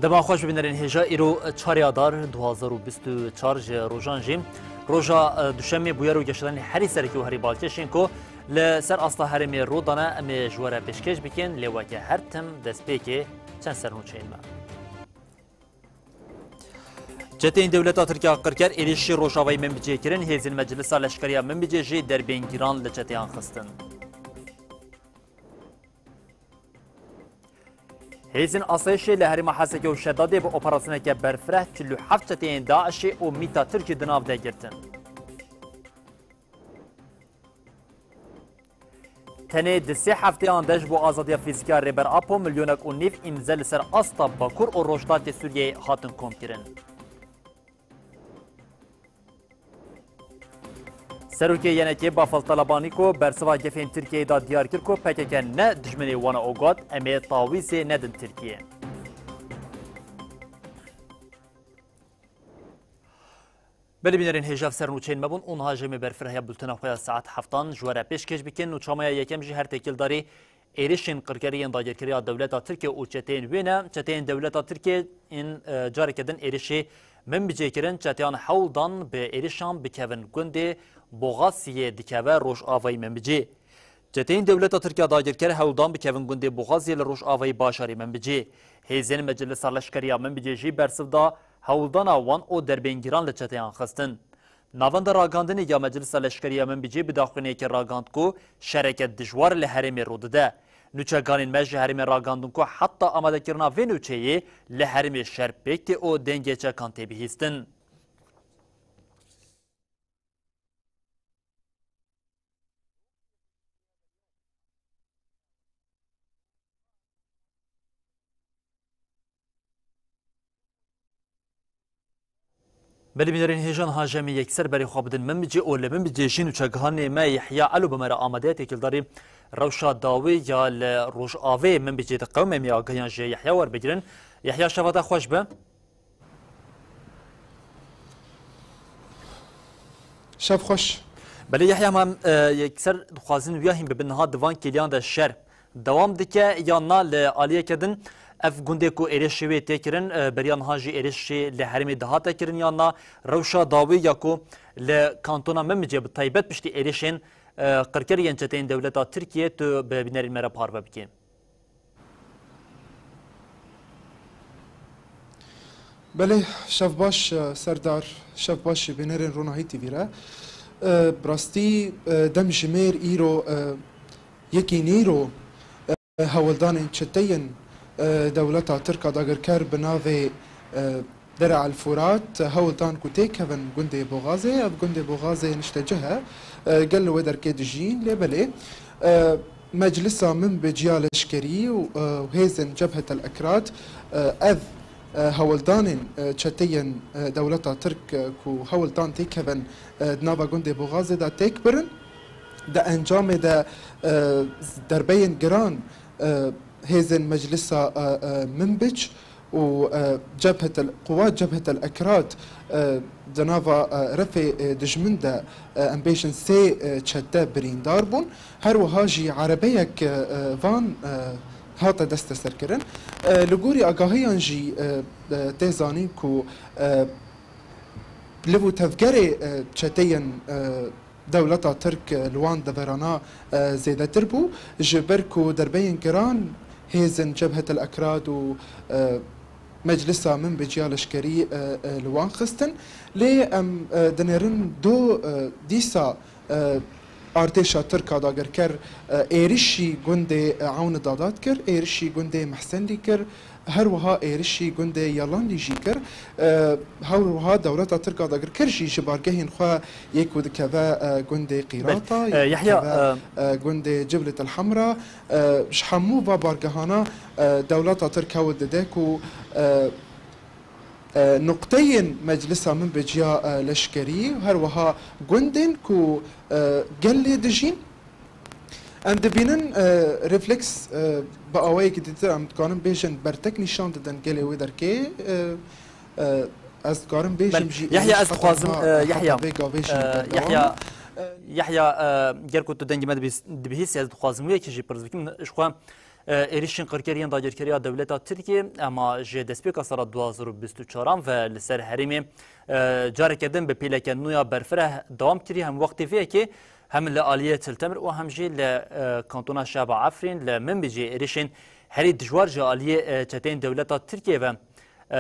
دما خوش ببینرین هجا ایرو چاری آدار 2024 روزان جیم روزا دوشمی بویرو گشتن هری سرکی و هری بالکشین کو لسر اصلا هرمی رودانه امی جواره پیشکش بکن لواکه هر تم دست پیکی چند سرنوچین ما جتین دولت ترکیه قرکر ایلیشی روشاوی من بجی کرن هیزین مجلس لشکریا من بجی جی در بینگیران لجتیان خستن هیزن آسایشی لهری محاسکه و شداده با اپراسیونه که برفره 47 جتین داعشی و میتا ترکی دناو ده گرتن. تنه دسته هفته آندش با آزادی فیزیکا ریبر اپو میلیونک و نیف امزل سر استا باکور و روشتات سوریه هاتن کم کرن. سروکی یعنی که با فلطلبانی کو برسوا گفین ترکیه دا دیار کرد کو پکه نه دشمنی وانا اوگاد امی تاویز ندن ترکیه. بله بینرین هجاف سرنوچین مبون اونها جمع برفره بلتنا خویا ساعت هفتان جواره پیش کش بکن و چامایا یکم جی هر تکیل داری ایریشین قرکریان داگرکری دولت ترکیه و چتین وینه چتین دولت ترکیه این جاری کردن ایریشی من بجی کرن چتیان حولدان به ایریشان بکوین گنده بوغاسیه دکوه روش آوایی من بجی. جتین دولت ترکیه داگرکری حولدان بکوین گنده بوغاسیه لروش آوایی باشاری من بجی. هیزین مجلس لشکریا من بجی جی برسفدا حولدان آوان او در بینگیران لچتیان خستن. نواند راگاندنی یا مجلس لشکریا من بجی بداخلینه که راگاند کو شرکت دجوار لحرمی رودده. نوچگانین مجی هرمی راگاندن کو حتی آماده کرنا و نوچهی لحرمی شرپیک او دنگی چه کانتی بهیستن. بلی بینرین هیجان هاجمی یکسر بری خوابدن من بجی اول من بجیشین و چگهان ما یحیی علو بمر آماده تکل داری روشا داوی یا روش آوی من بجی قوم می آگهیان جی یحیی ور بگیرن یحیی شفاتا خوش به شب خوش بلی یحیی ما یکسر خوازن ویاهیم ببینها دوان کلیان ده شر دوام دکه یا نال عالیه کدن اف گنده کو ایرشی و تکرن بریان هاجی ایرشی لحرمی دهات تکرن یا نا روشا داوی یا کو لکانتونا ممجه بطایبت بشتی ایرشین قرکر ینچتین دولتا ترکیه تو ببینرین مرا پارو بکن. بله شب باش سردار شب باش بینرین روناهی تیویره براستی دم جمیر ایرو یکی نیرو هولدان چتین دولتا تركا داغركر بناوي درع الفرات هولدان كوتيك هفن جندي بوغازي اف جندي بوغازي نشتجها قال له ودر كيدجين لبلي مجلسها من بجيال اشكري وهيزن جبهة الاكراد اذ هولدان تشتين دولتا ترك كو هولدان تيك هفن دنافا جندي بوغازي دا تيكبرن دا انجام دا دربين جران هيزن مجلسها منبج وجبهة قوات جبهة الأكراد دنافا رفي دجمندا امبيشن سي تشتا برين داربون هرو هاجي عربيك فان هاتا دست سركرن لغوري اقاهيان جي تيزاني كو لبو تفجري تشتين دولتا ترك لوان دبرانا زيادة تربو جبركو دربين جران هيزن جبهة الأكراد و مجلسها من بجيال اشكري لوان خستن لي ام دنيرن دو ديسا ارتشا تركا داگر كر ايرشي گوندي عون دادات كر ايرشي گوندي محسن لي كر هر وها ايرشي گوندي يالان لي جي كر هر وها دولتا تركا داگر كر جي جبارگهين خو يكود كذا گوندي قيراطا يحيى گوندي جبلة الحمراء شحمو بارگهانا دولتا تركا وددكو نقطين مجلسها من بجيا لشكري هر وها گوندين كو قلي دجين ام دبینن رفلکس با آوایی که دیگر ام دکارم بیشن برتک نشان دادن گلی و درکی از دکارم بیشم جی یحیی از خوازم یحیی گر کو تو دنگی مد بهیس از خوازم وی کی جی پرز بکیم اشخوا êrişên qirkeriyan dagirkeriya dewleta Tirkiye ama ji destpêka sala 2024 ve li ser herêmê careke din bi pêleke nû ya berfireh dewam kiriye hem wextê vê yekê hem li aliyê Tiltemir û hem jî li kantona Şaba Efrîn li Minbicê êrişên herî dijwar ji aliyê çeteyên dewleta Tirkiye ve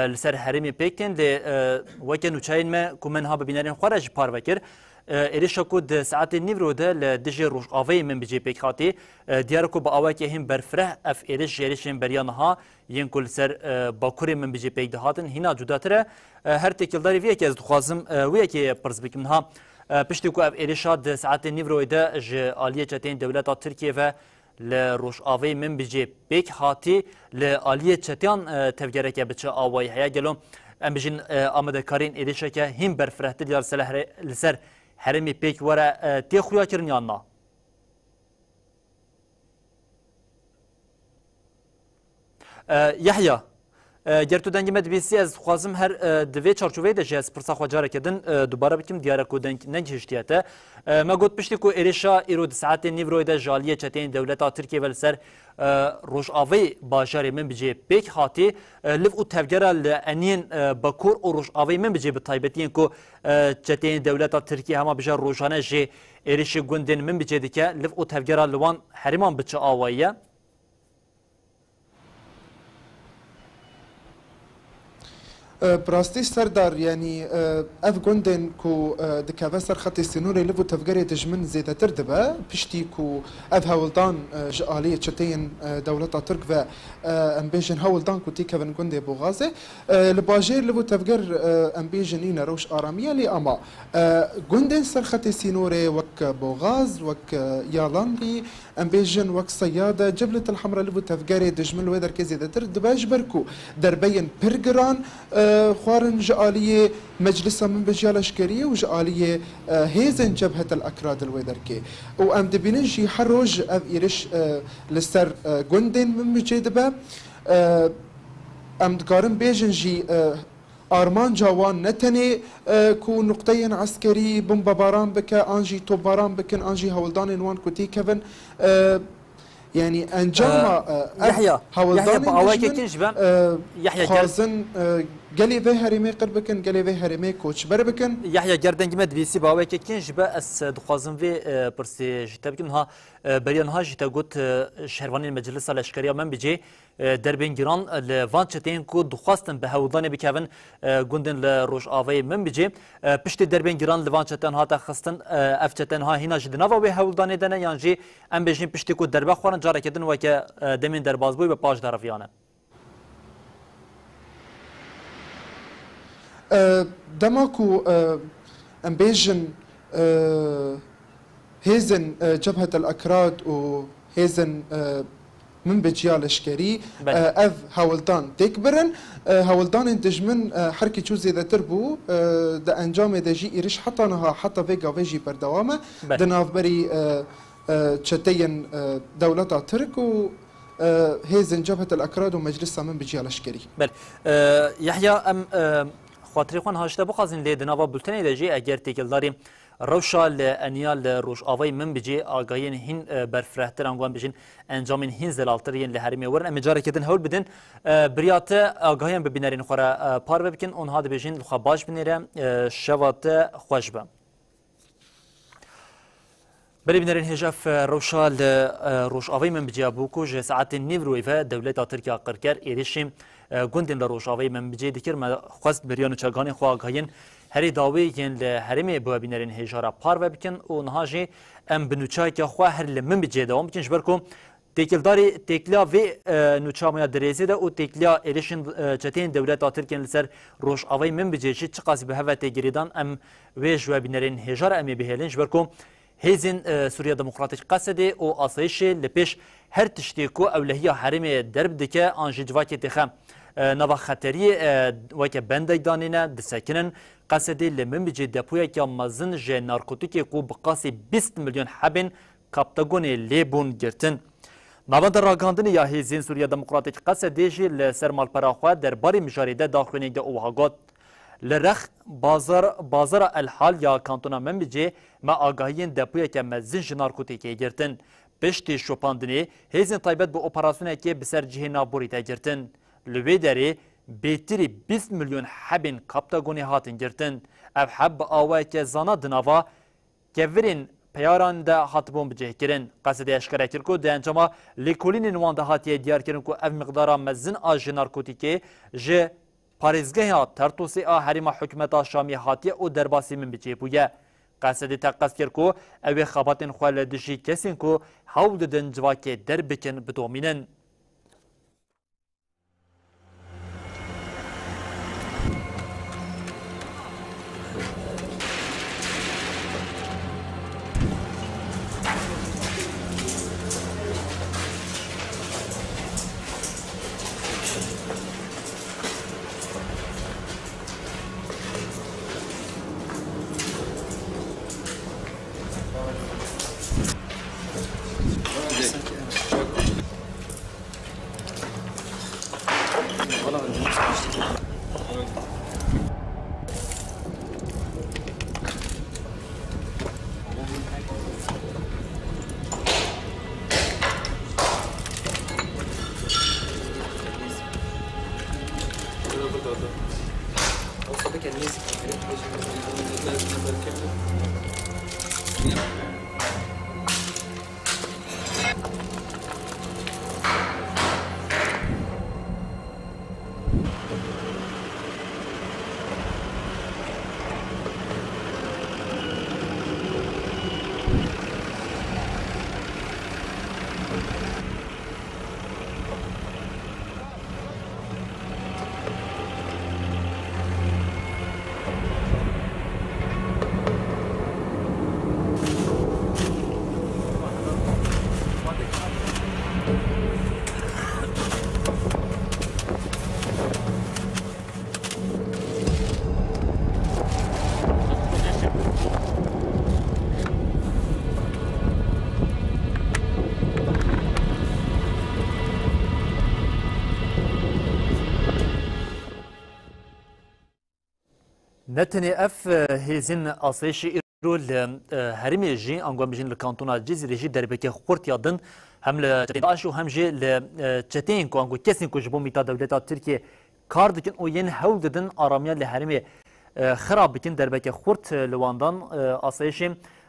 li ser herêmê pêkin lê weke nûçeyên me ku min ha bibînerên xwe re ji par vekir êrişa ku di saetên nîv de li dijî Rojavayê Minbicê pêk hatî diyar ku bi awekê hîn berfireh ev êriş ji êrişên beriya niha yên ku li ser Bakurê Minbicê pêk dihatin hîna cudatir e her têkildarî vê yekê ez dixwazim wê yekê pirs bikim niha piştî ku ev êrişa di saetên nîv de ji aliyê çeteyên dewleta Tirkiye ve li Rojavayê Minbicê pêk hatî li aliyê çeteyan tevgereke biçe awayî heye gelo em bijîn amadekarên êrişeke hîn berfirehtir ya li ser herêmê pêk were tê xuya kirin yan na? Yahya ger tu dengê me dibîsî ez dixwazim her di vê çarçoveyê de jî ez pirsa xwe careke din dubare bikim diyare ku deng hiştiye te me got piştî ku êrişa îro di saetên nîv de ji aliyê çeteyên dewleta Tirkiye ve li ser Rojavayê bajarê Minbicê pêk hatî liv û tevgera li eniyên Bakur û Rojavayê Minbicê bi taybetiyên ku çeteyên dewleta Tirkiye hema bija rojane jê êrişê gundên Minbicê dike liv û tevgera li wan herêman biçe awayî ye. براستي سردار يعني اف جوندن كو دكافا سر خطي سنوري لفو تفقري دجمن زيدا تردبا بشتي كو اف هاولدان جالية تشتين دولتا ترك و امبيجن هاولدان كو تي كافن جوندي بوغازي لباجير لفو تفقر امبيجن اينا روش ارامية لي اما جوندن سر خطي سنوري وك بوغاز وك يالاندي امبيجن وك صيادة جبلة الحمراء لفو تفقري دجمن ويدر كي زيدا تردبا جبركو دربين برجران خوارن جالية مجلس من بجيال اشكريه وجالية هيزن جبهة الأكراد الويدركي وام دبينجي حروج اف ايرش لسر جندن من بجيدبا ام دقارن بيجنجي آرمان جوان نتني كو نقطين عسكري بمباران بك انجي توباران بكن انجي هولدان وان كوتي كيفن يعني انجام يحيى باواكي كنجبا يحيى خازن قالي في هرمي قربكن قالي في هرمي كوتش بربكن يحيى جردن جمد بيسي باواكي كنجبا اس دخوازن في برسي جتبكن ها بريان ها جتا قلت شهرواني المجلس الاشكريه من بيجي دربين جيران لفان تشتين كو دخواستن بهودان بكافن جندن لروجافي من بيجي بشتي دربين جيران لفان تشتين ها تخستن اف تشتين ها هنا جدنافا بهودان دنا يانجي ام بيجين بشتي كو دربا خوان جاركدن وكا دمين دربازبوي بباج درفيانه دماكو امبيجن هيزن جبهة الأكراد وهيزن من بجيال اشكري اف هاولدان تكبرن هاولدان دجمن حركه جوزي ذا تربو دا انجام دجي ايرش حتى نها حتى فيجا فيجي بردوامه دناف بري تشتين دولتا ترك و هيزن جبهة الأكراد ومجلسها من بجيال اشكري بل يحيى ام خاطري خوان هاشتا بخازن لي دناوا بولتني دجي اگر تيكلداري روشا لانيا لروجافي من بيجي اغاين هين برفرهتر انغوان بيجين انجامين هين زلالترين لهرمي ورن امجاره كدن هول بدن بريات اغاين ببينرين خورا بار بكن اون هاد بيجين خباش بنيره شوات خوشبه بلي بنرين هجاف روشا لروجافي من بيجي ابوكو ج ساعات نيفرويفا دولة تركيا قركر ايريشيم گوندن لروجافي من بيجي ديكر ما خواست بريانو چاغاني خو اغاين هری داوی ین لحرمی بو بینرین هجارا پار و بکن و نهاجی ام بنوچای که خو هر لمن بجه دوام بکن جبر کو تکلداری تکلیا و نوچامیا درزی ده و تکلیا ایرشن چتین دولت ترکیه لسر روش آوای من بجه چی چقاس به هوا تگریدان ام ویج و بینرین هجارا امی بهلن جبر کو هیزن سوریه دموکراتیک قصدی و آسایش لپیش هر تشتیکو اولهیا حرمی درب دکه آنجی جواکی تخم نوا خطری وکه بنده دانینه دسکنن قصدی لمن بجه دپویا که مزن جه نارکوتیکی کو بقاسی 20 میلیون حبن کپتاگون لیبون گرتن نوان در راگاندن یا هیزین سوریه دموکراتیک قصدی جه لسر مالپراخواه در باری مجاریده داخلینگ ده اوهاگات لرخ بازار الحال یا کانتونا من بجه ما آگاهین دپویا که مزن جه نارکوتیکی گرتن پشتی شوپاندنی هیزن تایبت به اپراسیونه که بسر جهه نابوری تگرتن. لوی داری بیتری 20 میلیون حبین کپتاگونی هاتن گرتن. اف حب آوه که زانا دناوا که پیاران ده هاتبون بجه کرن. قصد اشکره کر که ده انجام لیکولین نوان ده هاتیه دیار کرن که اف مقدارا مزن آج نارکوتیکه جه پارێزگەهیا تەرتۆسی ئا هەریما حکومەتا شامی هاتیە û دەرباسی من بچێ بوویە. قەسەدی تەقەس کرد کو ئەوێ خەباتên xwe li dijî kesên ku hewl didin civakê derbikin bidomînin. نتنی اف هیزن آسایش ایرول هرمی جی انگام جین لکانتونا جزیره جی دربکه خورت یادن هم لداعش و هم جی لچتین کو انگو کسی کو جبو میتا دولتا ترکیه کار دکن او ین هول ددن آرامیان لهرمی خراب بکن دربکه خورت لواندان آسایش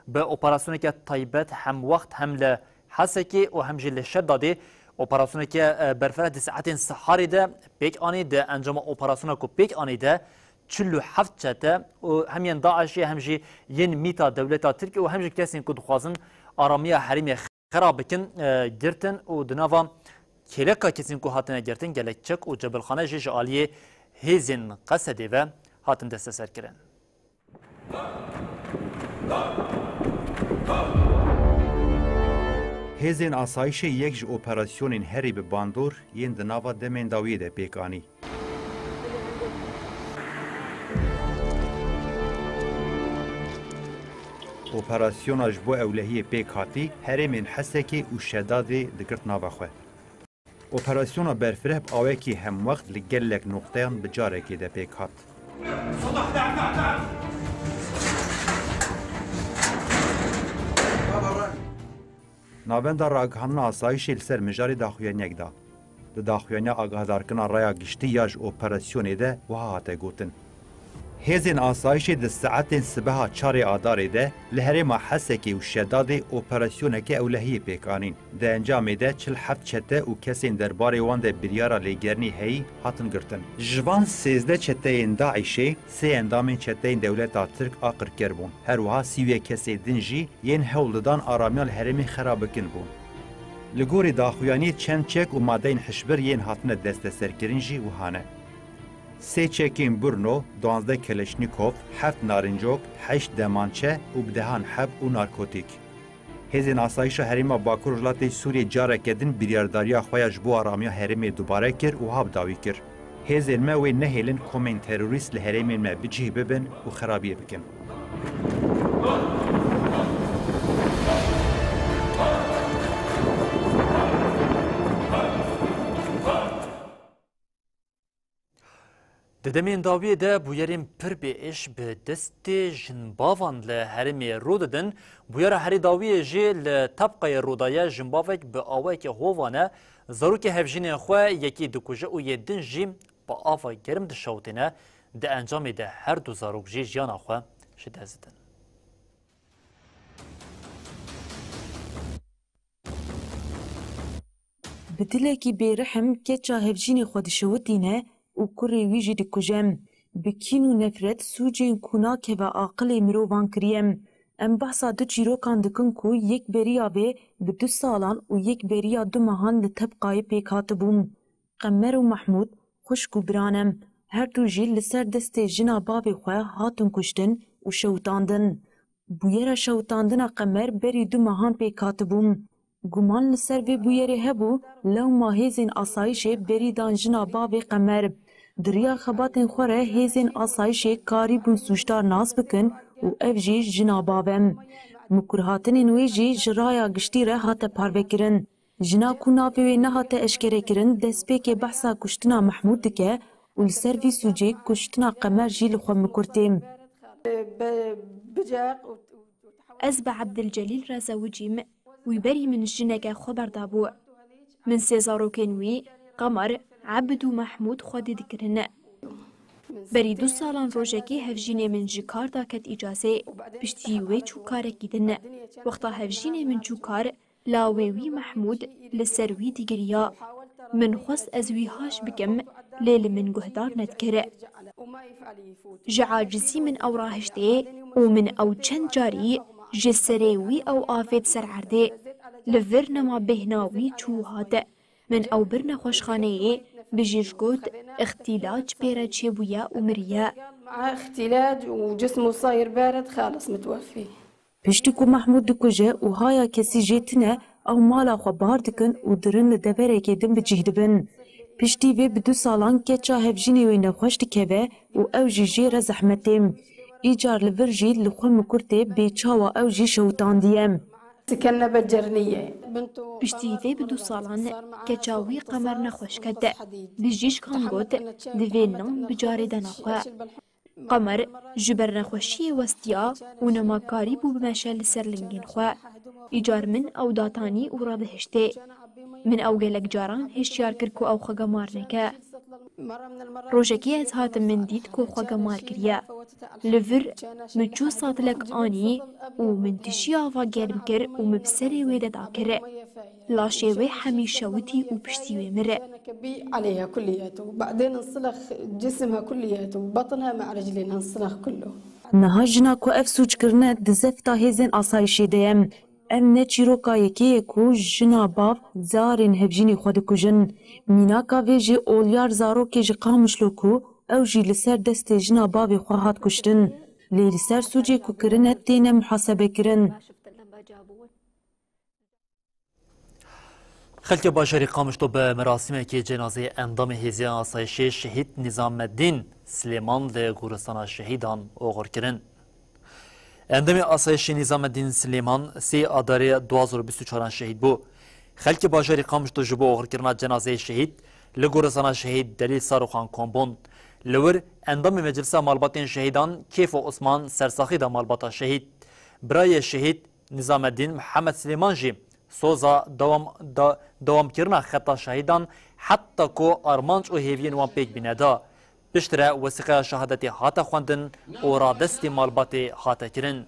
به اپراسیونی که تایبت هم وقت هم لحسکی و هم جی لشداده اپراسیونی که برفرد ساعتین سحاری ده پیک آنی ده انجام اپراسیونا کو پیک آنی ده چلو هفت چته و همین داعشی همجی ین میتا دولتا ترکیه و همجی کسی که دخوازن آرامی حریمی خراب بکن گرتن و دناوا کلکا کسی که هاتن گرتن گلک چک و جبل خانه جیش آلیه هیزن قصده و هاتن دست سر کرن. هیزن آسایش یک اپراسیون هری به باندور ین دناوا دمین داویده پیکانی. اپراسیوناش بو اولهی پیک هاتی هرمین حسکی و شدادی دکرت ناوخه. اپراسیونا برفره آوه کی هم وقت لگلک نقطهان بجاره که ده پیک هات. ناوند راگهان آسایشی لسر مجاری داخویانیک دا. ده داخویانی آگاهدارکنا رایا گشتی یاج اپراسیونی ده و هاته گوتن. هیزن آسایشی ده ساعتین سبها چاری آداری ده لهرما حسکی و شداد اپراسیونکی اولهی پیکانین. ده انجام ده 47 چته و کسین درباره وان ده بریارا لیگرنی هی هاتن گرتن. جوان 13 چتهین داعشی سه اندامین چتهین دولتا ترک آقر کربون. هر وها سیوی کسی دنجی ین هولدان آرامیال هرمی خرابکن بون. لگوری داخویانی چند چک و مادین حشبر ین هاتن دست سرکرینجی و هانه. سه چکین برنو، 12 کلشنیکوف، 7 نارنجوک، 8 دمانچه و بدهان حب و نارکوتیک. هزین آسایش هریما باکور جلات سوریه جاره کدن بریارداریا خویش بو آرامیا هرمی دوباره کر و هاب داوی کر. هزین ما وی نهیلن کومین تروریست لهرمی ما بجیه ببن و خرابیه بکن. Dedemên dawiyê de bûyerên pir bêêş bi destê jinbavan li herêmê rû didin. Bûyera herî dawiyê jî li tepqayê rûdaya jinbavek bi awayekî hovan e zarokê hevjînên xwe yekî dikuje û yê din jî bi ava germ dişewtîne. Di encamê de her du zarok jî jiyana xwe ji dest didin. Bi dilekî bêrihim keça hevjînê xwe dişewitîne û kurê wî jî dikujem. Bi kîn û nefret sûcên ku nakeve aqilê mirovan kiriyem. Em behsa du çîrokan dikin ku yek beriya vê bi 2 salan û yek beriya 2 mehan li tepqayê pêk hatibûn. Qemer û Mehmûd xwişk û biranem. Her du jî li ser destê jina bavê xwe hatin kuştin û şewitandin. Bûyera şewitandina Qemer berî 2 mehan pêk hatibûn. Guman li ser vê bûyerê hebû lewma hêzên asayişê berî dan jina bavê Qemer. Diriya xebatên xwe re hêzên asayişê karî bûn sûcdar nas bikin û ev jî jina bavem. Mikurhatinên wê jî ji raya giştî re hate parvekirin. Jina ku navê wê nehate eşkerekirin destpêkê behsa kuştina Mehmûd dike û li ser vî sûcê kuştina Qemer jî li xwe mikurtêm. Ez bi Abdilcelîl re zewicîm. Wî berî min jineke xwe berdabû. Min sê zarokên wî, Qemer, Ebd û Mehmûd xwedî dikirin. Berî 2 salan rojekê hevjînê min ji kar da ket îcazê, piştî wê çû karekî din. Wexta hevjînê min çû kar, lawê wî Mehmûd li ser wî digiriya. Min xwest ez wî haş bikim, lê li min guhdar nedikir. Ji acizî min ew rahiştê û min ew çend carî ji serê wî ew afêt ser erdê. Li vir nema bêhna wî çû hate. Min ew birne xweşxaneyê bi jîrgot ixtîlac pêre çêbûye û miriye. Piştî ku Mehmûd dikuje û haya kesî jê tune ew mala xwe bar dikin û dirin li deverekê din bi cih dibin. Piştî vê bi 2 salan keça hevjînê wê nexweş dikeve û ew jî jê re zehmetêm. Îcar li vir jî li xwe mikurtê bêçawa ew jî şewitandiyem. Piştî vê bi 2 salan keça wî Qemer nexweş ket. Di jîşkan got divê nan bi carê de naxwe. Qemer ji ber nexweşiyê westiya û nemakarî bû bimeşe li ser lingên xwe. Îcar min ew datanî û radihiştê. Min ew gelek caran hişyar kir ku ew xwe gemar neke. Rojekê ez hatim min dît ku xwe gemar kiriye. Li vir min çû satilek anî û min tişî ava germ kir û min bi serê wê de dakir. Laşê wê hemî şewitî û piştî wê mir. Niha jina ku ev sûçkirine di zefta hêzên asayişê de ye. Ev ne çîroka yekê ye ku jina bav zarên hevjînê xwe dikujin. Mînaka vê jî olyar zarokê ji Qamişlo ku ew jî li ser destê jina bavê xwe hat kuştin. Lê li ser sûcê ku kirine têne muhasebekirin. Xelkê bajarê Qamişlo bi merasîmekê cenazeyê endamê hêziya asayişê şehîd Nizameddîn Silêman li goristana şehîdan oxir kirin. Endamê asayişê Nizameddîn Silêman sê adarê 2024 şehîd bû. Xelkê bajarê Qamişlo ji bo oxirkirina cenazeyê şehîd li goristana şehîd Delîl Saroxan Kombon. Li wir endamê meclisa malbatên şehîdan Kêf û Osman sersaxî da malbata şehîd. Birayê şehîd Nizameddîn Mihemed Silêman jî soza dawamkirina xeta şehîdan heta ku armanc û hêviyên wan pêk bîne da. Piştre wesîqeya şehadetê hate xwendin û radestê malbatê hate kirin.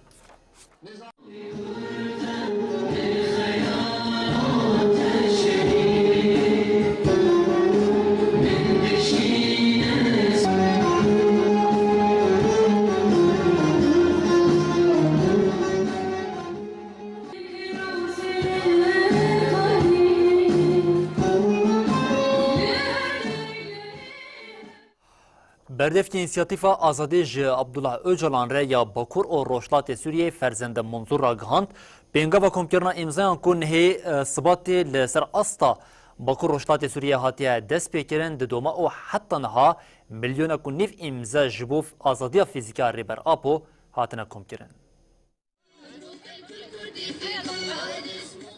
Berdevkê înisiyatîfa Azadî ji Abdullah Öcalan re ya Bakur û Rojhilatê Sûriyê ferzende Munzur ra gihand. Pêngava komkirina îmzayan ku nihê sibatê li ser asta Bakur Rojhilatê Sûriyê hatiye dest pêkirin di doma û heta niha milyona ku nîv îmza ji bo azadiya fîzîka rêber apo hatine komkirin.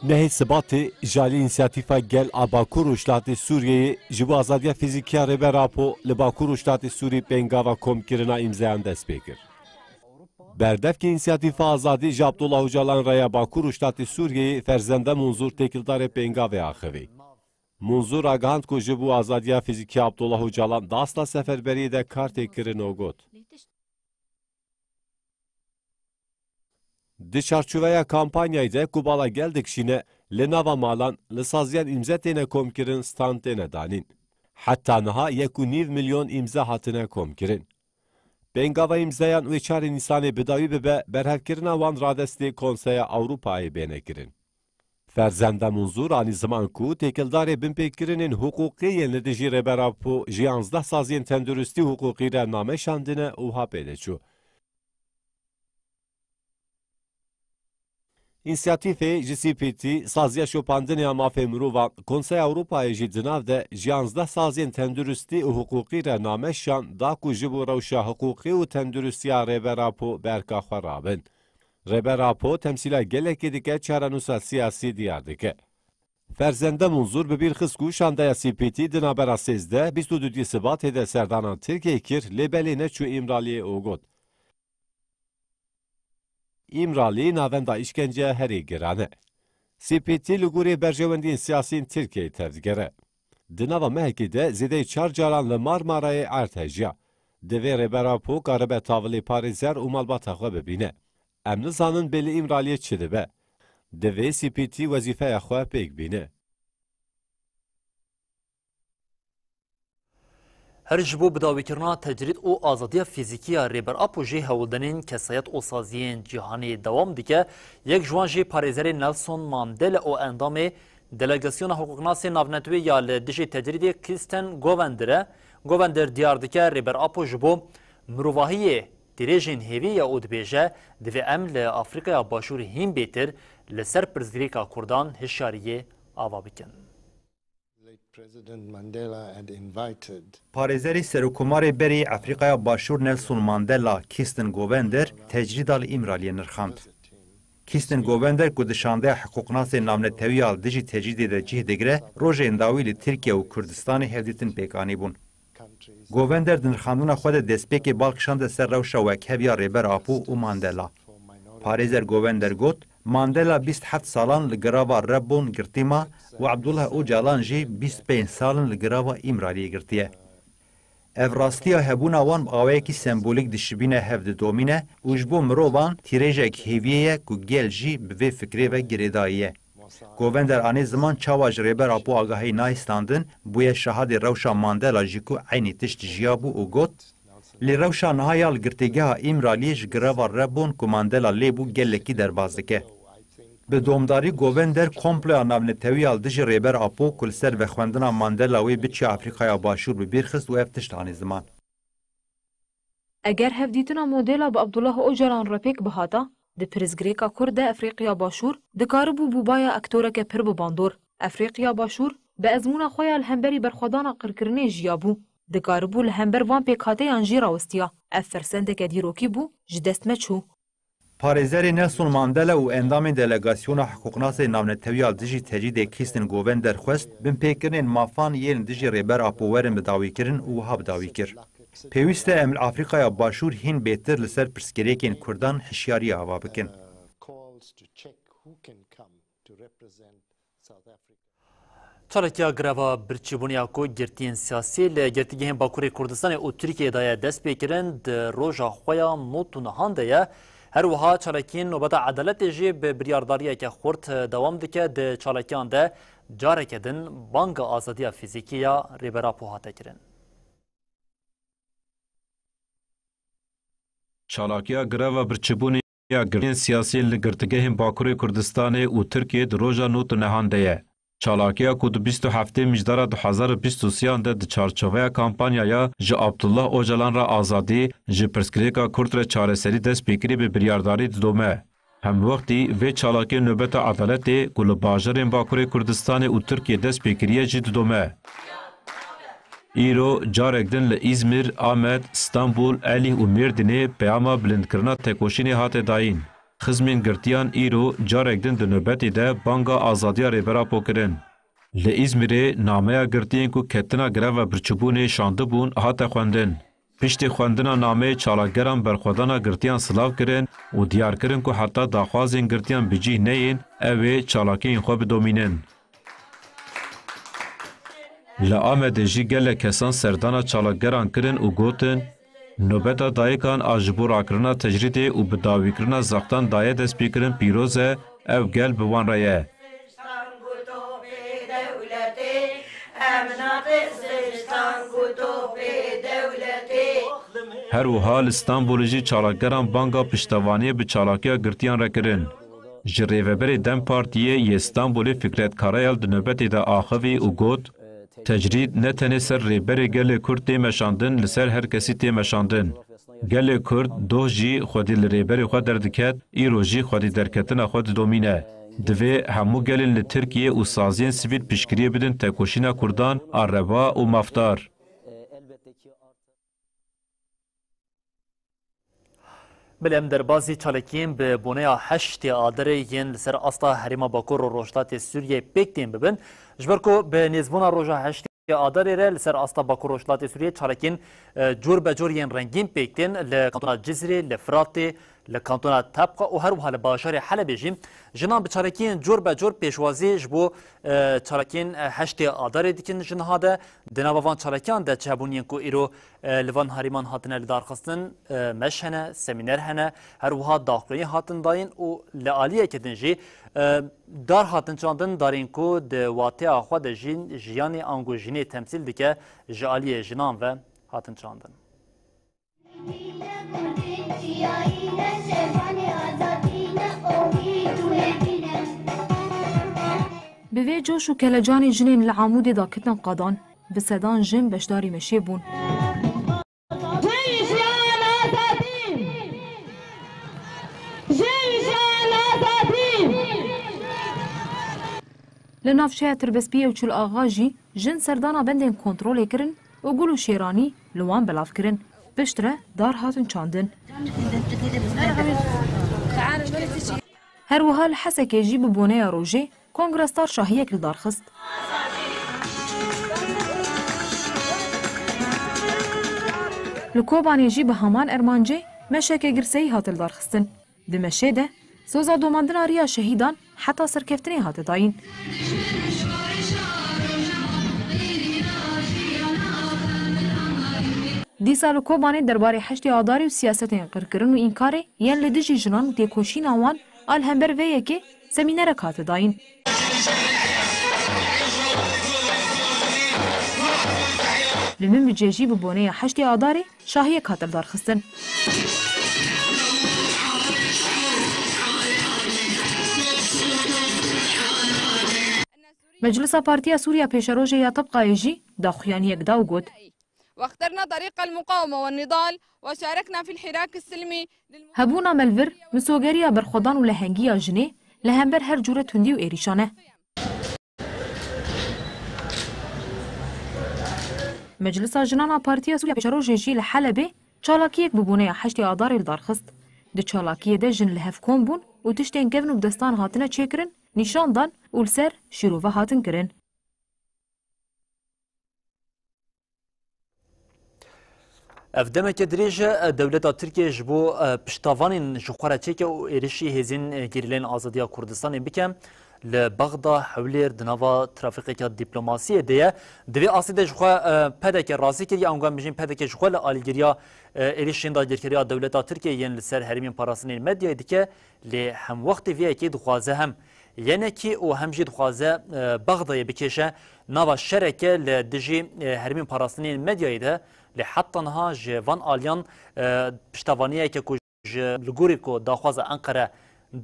Nehê Sibatê jali înisiyatîfa gel a Bakur û Şlatê Sûriyeyê ji bo azadiya fîzîkî ya Rêberapo li Bakur û Şlatê Sûrî pengava komkirina îmzayan dest pê kir. Berdevkê înisiyatîfa azadî ji Abdullah Öcalan raya Bakur û Şlatê Sûriyeyê ferzende Munzur têkildarê pengavê axivî. Munzur agahand ku ji bo azadiya fîzîkî Abdullah Öcalan di asta seferberiyê de kar tê kirin û got. Di çarçoveya kampanyayê de ku bala gel dikişîne li nava malan li saziyan îmze têne komkirin stand têne danîn. Heta niha 1.5 milyon îmze hatine komkirin. Pengava îmzeyan wê çarê Nîsanê bidawî bibe berhevkirina wan radestê Konseya Ewropayê bêne kirin. Ferzenda Munzur anî ziman ku têkildarê binpêkirinên hukûqî yên li dijî Rêberapo ji 11 saziyên tenduristî hukûqî re nameşandine û hapê de çû. İnisiyatîfê ji CPT saziya şopandinê mafê mirovan Konseya Ewropayê jî di nav de ji 11 saziyên tenduristî û hukûqî re nameşan da ku ji bo rewşa hukûqî û tenduristiya Rêberapo berka xwe rabin. Rêberapo temsîla gelekê dike çarenûsa siyasî diyar dike. Ferzende Munzur bi bîr xist ku şandeya CPT di navbera 13 22 Sibatê de serdanan Tirkiyeyê kir lê belê neçû îmraliyê û got. İmralî navenda îşkenceya herî giran e. CPT li gorî berjewendiyên siyasî Tirkiyeyê tevdigere. Di nava mehekê de zêdeyî 4 caran li Marmarayê erd hejiya. Divê Rêberapo karibe tavilê parêzer û malbata xwe bibîne. Em nizanin bê li îmraliyê çi dibe. Divê CPT wezîfeya xwe pêk bîne. Her ji bo bidawîkirina tecrîd û azadiya fîzîkî ya Rêberapo jî hewldanên kesayet û saziyên cîhanê dewam dike. Yek ji wan jî parêzerê Nelson Mandela û endamê delegasyona hukuknasê navnetwê ya li dijî tecrîdê Kristen Govender Govender diyar dike Rêberapo ji bo mirovahiyê dirêjên hêvî ya û dibêje divê em li Afrikaya Başûrê hîn bêtir li ser pirsgirêka Kurdan hişyariyê ava bikin. Parêzerê Serokkomarê Berê Efrîqaya Başûr Nelson Mandela Kristen Govender tecrîda li îmraliyê nirxand. Kristen Govender ku di şandeya hiqûqnasê navnetewiya dijî tecrîdê de cih digire, rojên dawî li Tirkiye û Kurdistanê hevdîtin pêkanî bûn. Govender di nirxandina xwe de destpêkê balkişande ser rewşa wekheviya Rêberapo û Mandela. Parêzer Govender got, Mandela 27 salan li girava Rebûn girtîma û Abdullah Öcalan jî 25 salin li girava îmraliyê girtiye. Ev rastiya hebûna wan awayekî sembolîk dişibîne hev didomîne û ji bo mirovan tîrêjek hêviyê ye ku gel jî bi vê fikrê ve girêdayî ye. Govender anê ziman çawa ji Rêberapo agahî nayîstandin bûye şehadê rewşa Mandela jî ku eynî tişt jiya bû û got, lê rewşa nihaya li girtîgeha îmraliyê ji girava Rebûn ku Mandela lê bû gelekî derbas dike. Bi domdarî Govender kompleya navnetewiya dijî Rêberapo ku li ser vexwendina Mandela wê biçî Efrîqaya Başûr bi bîr xist û ev tişt anî ziman. Eger hevdîtina modela bi Abdullah Öcalan re pêk bihata, di pirsgirêka Kurd de Efrîqiya Başûr dikaribû bûbaya aktoreke pir bibandor. Efrîqiya Başûr bi ezmûna xwe ya li hemberî berxwedana qirkirinê jiyabû. Dikaribû li hember van pêkhateyan jî rawistiya. Ev fersendeke dîrokî bû ji dest me çû. Parêzerê Nelson Mandela û endamên delegasyona hiqûqnasê navnetewiya dijî tecrîdê Kristen Govender xwest binpêkirinên mafan yên dijî Rêberapo werin bidawîkirin û wiha bidawî kir. Pêwîst e em li Afrikaya Başûr hîn bêtir li ser pirsgirêkên Kurdan hişyarî ava bikin. Çalakiya greva birçîbûniya ku girtiyên siyasî li girtîgehên Bakurê Kurdistanê û Tirkiyeyê de ye dest pêkirin di roja xwe ya not û nihan de ye. Her wiha çalakiyên nobeta edaletê jî bi biryadariyeke xurt dewam dike di çalakiyan de careke din banga azadiya fîzîkî ya Rêberapo hate kirin. Çalakiya greva birçîbûnê ya girtiyên siyasî li girtîgehên Bakurê Kurdistanê û Tirkiyeyê di roja not û nihan de ye. Çalakiya ku di 27 mijdara 2023 de di çarçoveya kampanyaya ji Abdullah Öcalan ra azadî ji pirsgirêka Kurd re çareserî dest pêkirî bi biryadarî didome. Hem wextî vê çalakiyê nobeta edaletê ku li bajarên Bakurê Kurdistanê û Tirkiyeyê dest pêkiriye jî didome. Îro carek din li İzmir, Amed, İstanbul, Elî û Mêrdînê peyama bilindkirina tekoşînê hate dayîn. xizmên girtiyan îro carek din di nöbetê de banga azadiya rêbera pokirin. Li İzmirê nameya girtiyên ku ketina greva birçîbûnê şandibûn hate xwendin. Piştî xwendina nameyê çalakgeran berxwedana girtiyan silav kirin û diyar kirin ku heta daxwazên girtiyan bicih neyên ew ê çalakiyên xwe bidomînin. Li Amedê jî gelek kesan serdana çalakgeran kirin û gotin nobeta dayikan a ji bo rakirina tecrîdê û bi dawîkirina zaxtan daye dest pêkirin pîroz e, ev gel bi wan re ye. Her wiha li Stenbolê jî çalakgeran banga piştevaniyê bi çalakiya girtiyan re kirin. Ji rêveberê Dem Partiyê yê Stenbolê Fikret Karayel di nöbetê de axivî û got, tecrîd ne tenê ser rêberê gelê Kurd tê meşandin li ser her kesî tê meşandin. Gelê Kurd doh jî xwedî li rêberê xwe derdiket, îro jî xwedî derketina xwe didomîne. Divê hemû gelên li Tirkiye û saziyên sivîl piştgiriyê bidin tekoşîna Kurdan a reva û mafdar. Bilem derbazî çalakiyên bi boneya heştê aderê yên li ser asta herêma Bakur û Rojdatê Sûriyê pêk tên bibin. Ji ber ku bi nêzbûna roja heştê aderê re li ser asta Bakur û Rojdatê Sûriyê çalakiyên cor be cor yên rengîn pêk tên li kantona Cizrê, li Firatê, li kantona Tebqa û her wiha li bajarê Helebê jî jinan bi çalakiyên cor be cor pêşwazî ji bo çalakiyên heştê aderê dikin ji niha de di nava van çalakiyan de çebûniyên ku îro li van herêman hatine li darxistin meş hene, semîner hene, her wiha daxuyî hatin dayîn û li aliyekê din jî dar hatin çandin darên ku di wateya xwe de jîn jiyanê angojînê temsîl dike ji aliyê jinan ve hatin çandin. Bi vê coş û kelecanê jinên li Amûdê da ketin qadan, bi sedan jin beşdarî meşê bûn. Li navçeya Tirbespiyê û Çulaxa jî jin serdana bendên kontrolê kirin û gul û şêranî li wan belav kirin. Pişt re dar hatin çandin. Her wiha li Hesekê jî bi boneya rojê kongrestar şahiyek li darxist. Li Kobanê jî bi heman ermancê meşeke girseyî hat li darxistin. Di meşê de soza domandina riya şehîdan heta serkeftinê hate dayîn. Dîsa li Kobanê derbarê heştê adarî û siyasetên qirkirin û înkarê yên li dijî jinan û têkoşîna wan al hember vê yekê semînerek hate dayîn. Li Minbicê jî bi boneya heştê adarê şahiyek hate li darxistin. Meclisa Partiya Sûriya Pêşerojê ya Tebqayê jî daxuyaniyek da û got واخترنا طريق المقاومة والنضال وشاركنا في الحراك السلمي. Hebûna melvir, misogeriya berxwedan û lehengiya jinê li hember her cure tundî û êrîşan e. Meclisa Jinana Partiya Sûriya Pêşerojê jî li Helebê çalakiyek bi boneya heştê adarê li darxist. Di çalakiyê de jin li hevkom bûn û tiştên kevin û bi destan hatine çêkirin, nîşan dan û li ser şîrove hatin kirin. Ev demeke dirêje dewleta Tirkiye ji bo piştavanên ji xwe re çêke û êrişî hêzên gerîleyên azadiya Kurdistanê bike li Bexda hewlêr di nava trafîqeka dîplomasiyê de ye. Divê asî de ji xwe pedeke razî kiriye angan bijîn pedeke ji xwe li alîgiriya êrişên dagirkeriya dewleta Tirkiye yên li ser herêmên parastinên medyayê dike lê hem wextê vê yekê dixwaze hem yenekî û hem jî dixwaze Bexdayê bikêşe nava şereke li dijî herêmên parastinên medyayê de li heta niha ji van aliyan piştavaniyeke ku ji li gorî ku daxwaza Enqere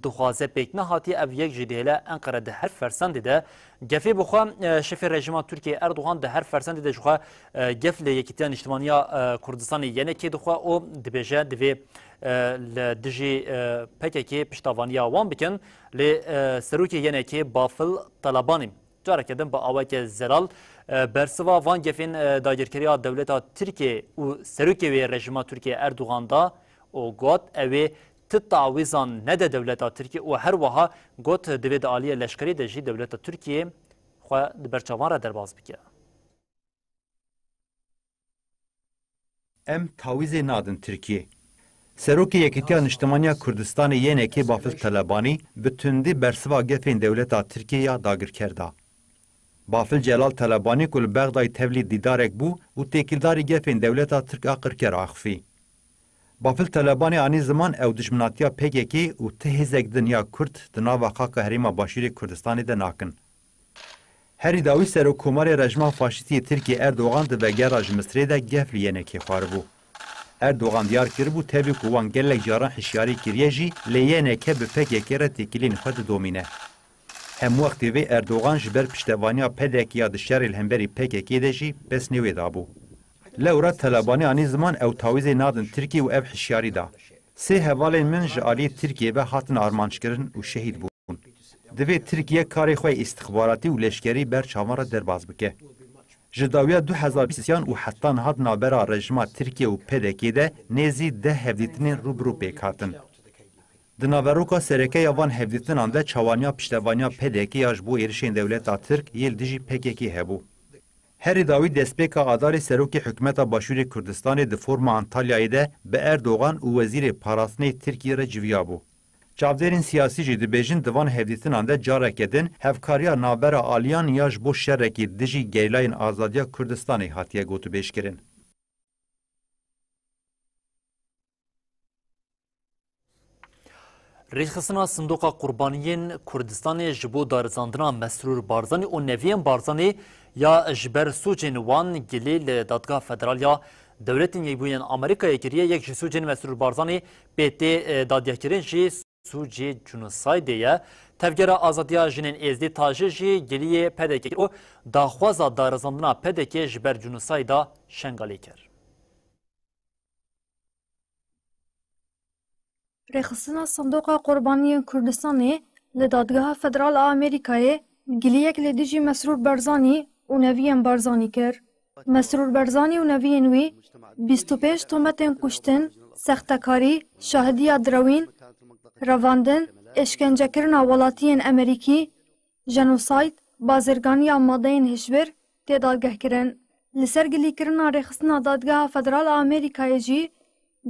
dixwaze pêk nehatiye ev yek jî dihêle Enqere di her fersendê de gefê bi xwe şefê rejima Tirkiye Erdogan di her fersendê de ji xwe gef li Yekîtiya Niştimaniya Kurdistanê yenekê dixwe û dibêje divê li dijî pekekê piştavaniya wan bikin lê serokê yenekê Bafil Talebanî careke din bi aweke zelal bersiva van gefên dagirkeriya dewleta Tirkiye û serokê wê rejima Tirkiye Erdogan da û got ew ê تعویزان نده دولت ترکیه و هر وها گوت دوید عالی لشکری ده جی دولت ترکیه خواه برچوان را درباز بکه. ام تعویز نادن ترکیه. سروکی یکیتیا نشتمانیا کردستان یینکی بافل طلبانی بتوندی برسوا گفین دولتا ترکیه داگر کرده. بافل جلال طلبانی کل بغدای تولید دیدارک بو و تکیلداری گفین دولتا ترک آقر کر آخفی. بافل طلبانی آنی زمان او دشمناتیا پیگکی و تهزک دنیا کرد دناوا خاک هریما باشیر کردستانی ده ناکن. هری داوی سرو کمار رژیم فاشیستی ترکیه اردوغان ده وگراج مصری ده گفل یینکی خوار بو. اردوغان دیار کربو تبی کوان گلک جاران حشیاری کریجی لیینه که به پیگکی را تکیلین خود دومینه. هم وقتی وی اردوغان جبر پشتوانیا پدکیا دشار الهمبری پیگکی ده جی بس نیوی دابو. لورا طلبانی آنی زمان او تاویز نادن ترکیه و او حشیاری دا. سه هوالین من جالی ترکیه به هاتن آرمانش کردن و شهید بون. دوی ترکیه کاری خواه استخباراتی و لشکری بر چاوان را درباز بکه. جداویا 2020 و حتی نهاد نابرا رژیم ترکیه و پدکی ده نیزی ده هفدیتنین روبرو پیکاتن. دناوروکا سرکه یوان هفدیتن آنده چوانیا پشتوانیا پدکی یاج بو ایرشین دولت ترک یل دیجی پککی هبو. هری داوی دسپیکا آداری سروکی حکمتا باشوری کردستان ده فرم انتالیایی ده به اردوغان و وزیر پاراسنی ترکیه را جویا بو. چاودرین سیاسی جی دبیجن دوان هفدیتن آنده جارک ادن هفکاریا نابرا آلیان یاج بو شرکی دیجی گیلاین آزادیا کردستانی هاتیه گوتو بیش کرن. ریخستنا صندوق قربانیین کردستان جبو دارزاندنا مسرور بارزانی و نوین بارزانی یا جبر سوچین وان گلیل دادگاه فدرالیا دولتین یکبوین امریکا یکریه یک جسوچین مسرور بارزانی بیتی دادیاکرین جی سوچی جنوسایدیه تفگرا آزادیا جنین ازدی تاجی جی گلیه پدکی و داخوازا دارزاندنا پدکی جبر جنوسایدا شنگالی کرد. رخصتنا صندوق قربانی کردستانی لدادگاه فدرال آمریکای گلیک لدیجی مسرور برزانی و نوین برزانی کر. مسرور برزانی و نوین وی 25 تومتین کشتن، سختکاری، شاهدی دروین، رواندن، اشکنجه کرنا ولاتین امریکی، جنوساید، بازرگانی مادهین هشبر تدادگاه کرن. لسر گلی کرنا رخصتنا دادگاه فدرال آمریکای جی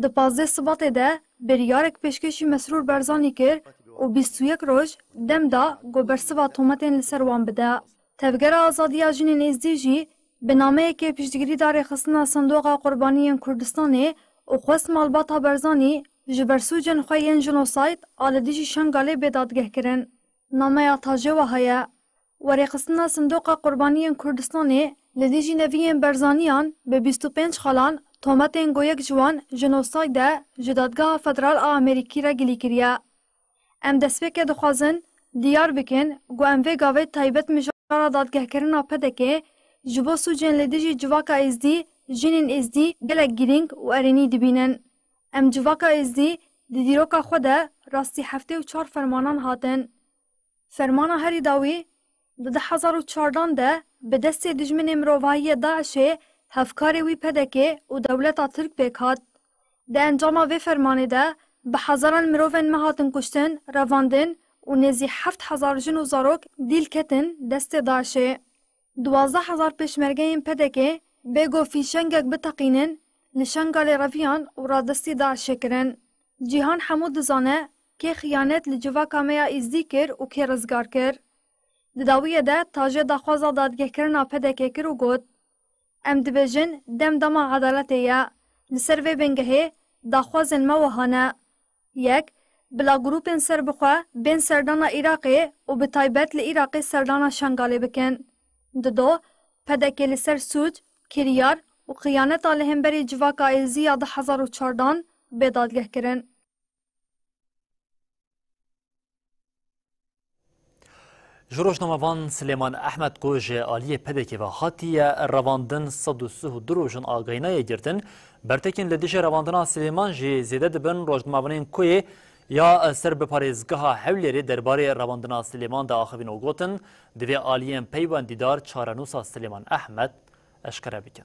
د 15 سبات ده بریارک پیشکشی مسرور برزانی کر و 21 روز دم دا گوبرسوا تومتین لسر وان بده. تفگر آزادی جنین ازدیجی به نامه که پیشگیری داره خصنا صندوق قربانی کردستانی و خواست مالباتا برزانی جبرسو جن خوین جنوساید آلدیجی شنگاله بدادگه کرن. نامه تاجه و هیا و رخصنا صندوق قربانی کردستانی لدیجی نوین برزانیان به 25 خالان تومتین گویک جوان جنوساید جدادگاه فدرال آمریکی را گلی کریا. ام دسپیک دخوازن دیار بکن گو ام وی گاوه تایبت مجارا دادگه کرنا پدکه جبو سو جن لدیجی جواکا ازدی جنین ازدی گلک گیرینگ و ارینی دبینن. ام جواکا ازدی دیروکا خوده راستی هفته و 4 فرمانان هاتن. فرمانا هری داوی ده 2014 ده به دست دجمن امروایی داعشه هفکاری وی پدکه و دولتا ترک بکات. ده انجام وی فرمانه ده به هزاران مروفن مهاتن کشتن، رواندن و نزی 7000 جن و زاروک دیل کتن دست داعشه. 12000 پیشمرگه این پدکه بگو فیشنگک بتقینن لشنگال رویان و را دستی داعشه کرن. جیهان حمود زانه که خیانت لجوا کامیا ازدی کر و که رزگار کر. داویه ده تاجه داخوازا دادگه کرنا پدکه کر و گود. ام دبیجن دم دما عدالته یا لسر و بنگهه داخوازن موهانه. یک بلا گروپن سر بخوا بین سردانا عراقی و به تایبت لعراقی سردانا شنگاله بکن. دو پدکه لسر سوج، کریار و خیانت آلهم بری جواکا ایزی یا 2014 به دادگه کرن. جروشنامه‌وان سلیمان احمد گوژ عالی پدکی و هاتی رواندن 132 روزن آگاهینه گرتن برتکین لدیش رواندنا سلیمان جی زیده دبن روشنامه‌وانین کوی یا سر به پاریزگاه حولیری درباره رواندنا سلیمان دا آخوین و گوتن دوی عالیم پیوندیدار چارنوسا سلیمان احمد اشکره بکن.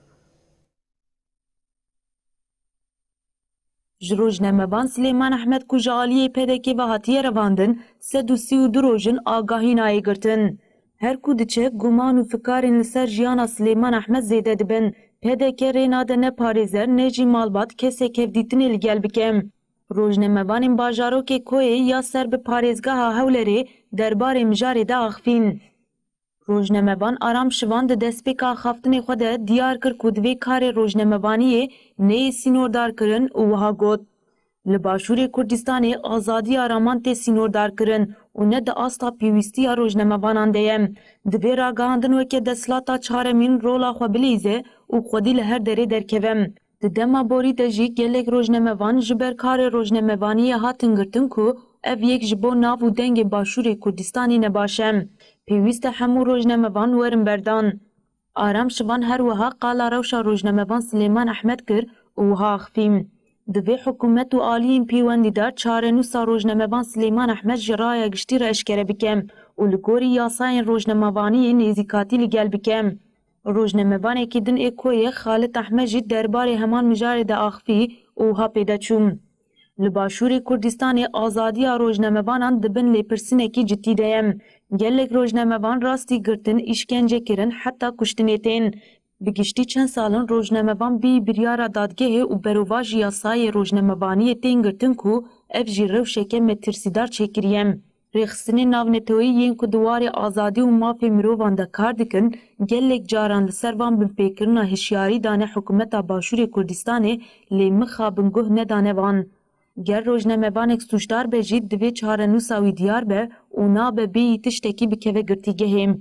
Ji rojnamevan Silêman Ehmed ku ji aliyê PDK ve hatiye revandin 132 rojin agahî nayê girtin. Her ku diçe guman û fikarên li ser jiyana Silêman Ehmed zêde dibin. PDK rê nade ne parêzer ne jî malbat kesek hevdîtinê li gel bike. Rojnamevanên bajarokê Koyê ya ser bi parêzgeha Hewlerê derbarê mijarê de axivîn. Rojnamevan Aram Şivan di destpêka axaftinê xwe de diyar kir ku divê karê rojnamevaniyê neyê sînordarkirin û wiha got. Li Başûrê Kurdistanê azadiya raman tê sînordarkirin û ne di asta pêwîstiya rojnamevanan de ye. Divê ragihandin weke desthilata çaremîn rola xwe bilîze û xwedî li her derê derkeve. Di dema borî de jî gelek rojnamevan ji ber karê rojnamevaniyê hatin girtin ku ev yek ji bo nav û dengê Başûrê Kurdistanê nebaş e. Pêwîst e hemû rojnamevan werin berdan. Aram Şivan her wiha qala rewşa rojnamevan Silêman Ehmed kir û wiha axivî. Divê hikûmet û aliyên pêwendîdar çarenûsa rojnamevan Silêman Ehmed ji raya giştî re eşkere bike û li gorî yasayên rojnamevaniyê nêzîkatî li gel bike. Rojnamevanekî din ê Koyê Xalit Ehmed jî derbarê heman mijarê de axivî û wiha pêde çû. Li Başûrê Kurdistanê azadiya rojnamevanan dibin lêpirsinekî ciddî de ye. Gelek rojnamevan rastî girtin, îşkence kirin, heta kuştinê tên. Bi giştî çend salin rojnamevan bî biryara dadgehê û berova ji yasayê rojnamevaniyê tên girtin ku ev jî rewşeke metirsîdar çêkiriye. Rêxistinê navnetewî yên ku di warê azadî û mafê mirovan de kar dikin, gelek caran li ser van binpêkirina hişyarî dane hikûmeta Başûrê Kurdistanê lê mixa binguh nedane van. Ger rojnamevanek suçdar be jî divê çarenûsa wî diyar be û nabe bêyî tiştekî bikeve girtîgehê.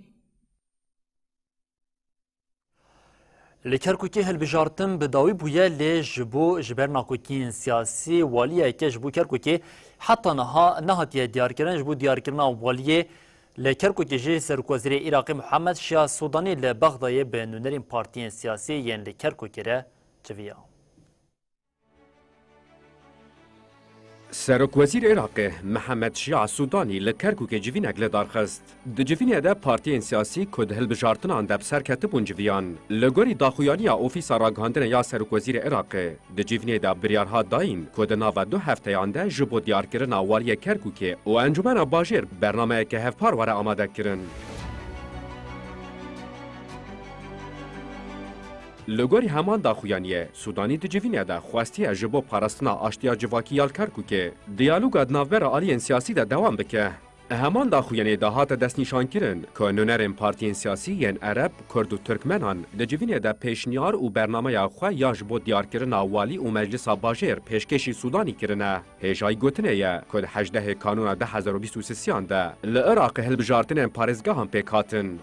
Li Kerkûkê hilbijartin bi dawî bûye lê ji bo ji ber nakokiyên siyasî waliyeke ji bo Kerkûkê heta niha nehatiye diyarkirin ji bo diyarkirina waliyê li Kerkûkê jî Serokvezîrê Iraqê Muhammed Şia Sudanî li Bexdayê bi nûnerên partiyên siyasî yên li Kerkûkê re civiya. Serokvezîr Iraqê Muhammed Şia Sudanî li Kerkûkê civînek li darxist. Di civînê de partiyên siyasî ku di hilbijartinan de bi ser ketibûn civiyan. Li gorî daxuyaniya Ofîsa Ragihandinê ya Serokvezîrê Iraqê di civînê de biryar hat dayîn ku di nava du hefteyan de ji bo diyarkirina waliyê Kerkûkê û Encûmena Bajêr bernameyeke hevpar were amade kirin. Li gorî heman daxuyaniyê, Sudanî di civînê de xwestiye ji bo parastina aştiya civakî ya Kerkûkê, diyaloga di navbera aliyên siyasî de dewam bike. Heman daxuyanê de hate destnîşankirin ku nûnerên partiyên siyasî yên Ereb, Kurd û Türkmenan di civînê de pêşniyar û bernameya xwe ya ji bo diyarkirina walî û Meclisa Bajêr pêşkêşî Sudanî kirine. Hêjayî gotinê ye ku di 18 Kanûna 2023 de li Iraqê hilbijartinên parêzgehan pêk hatin.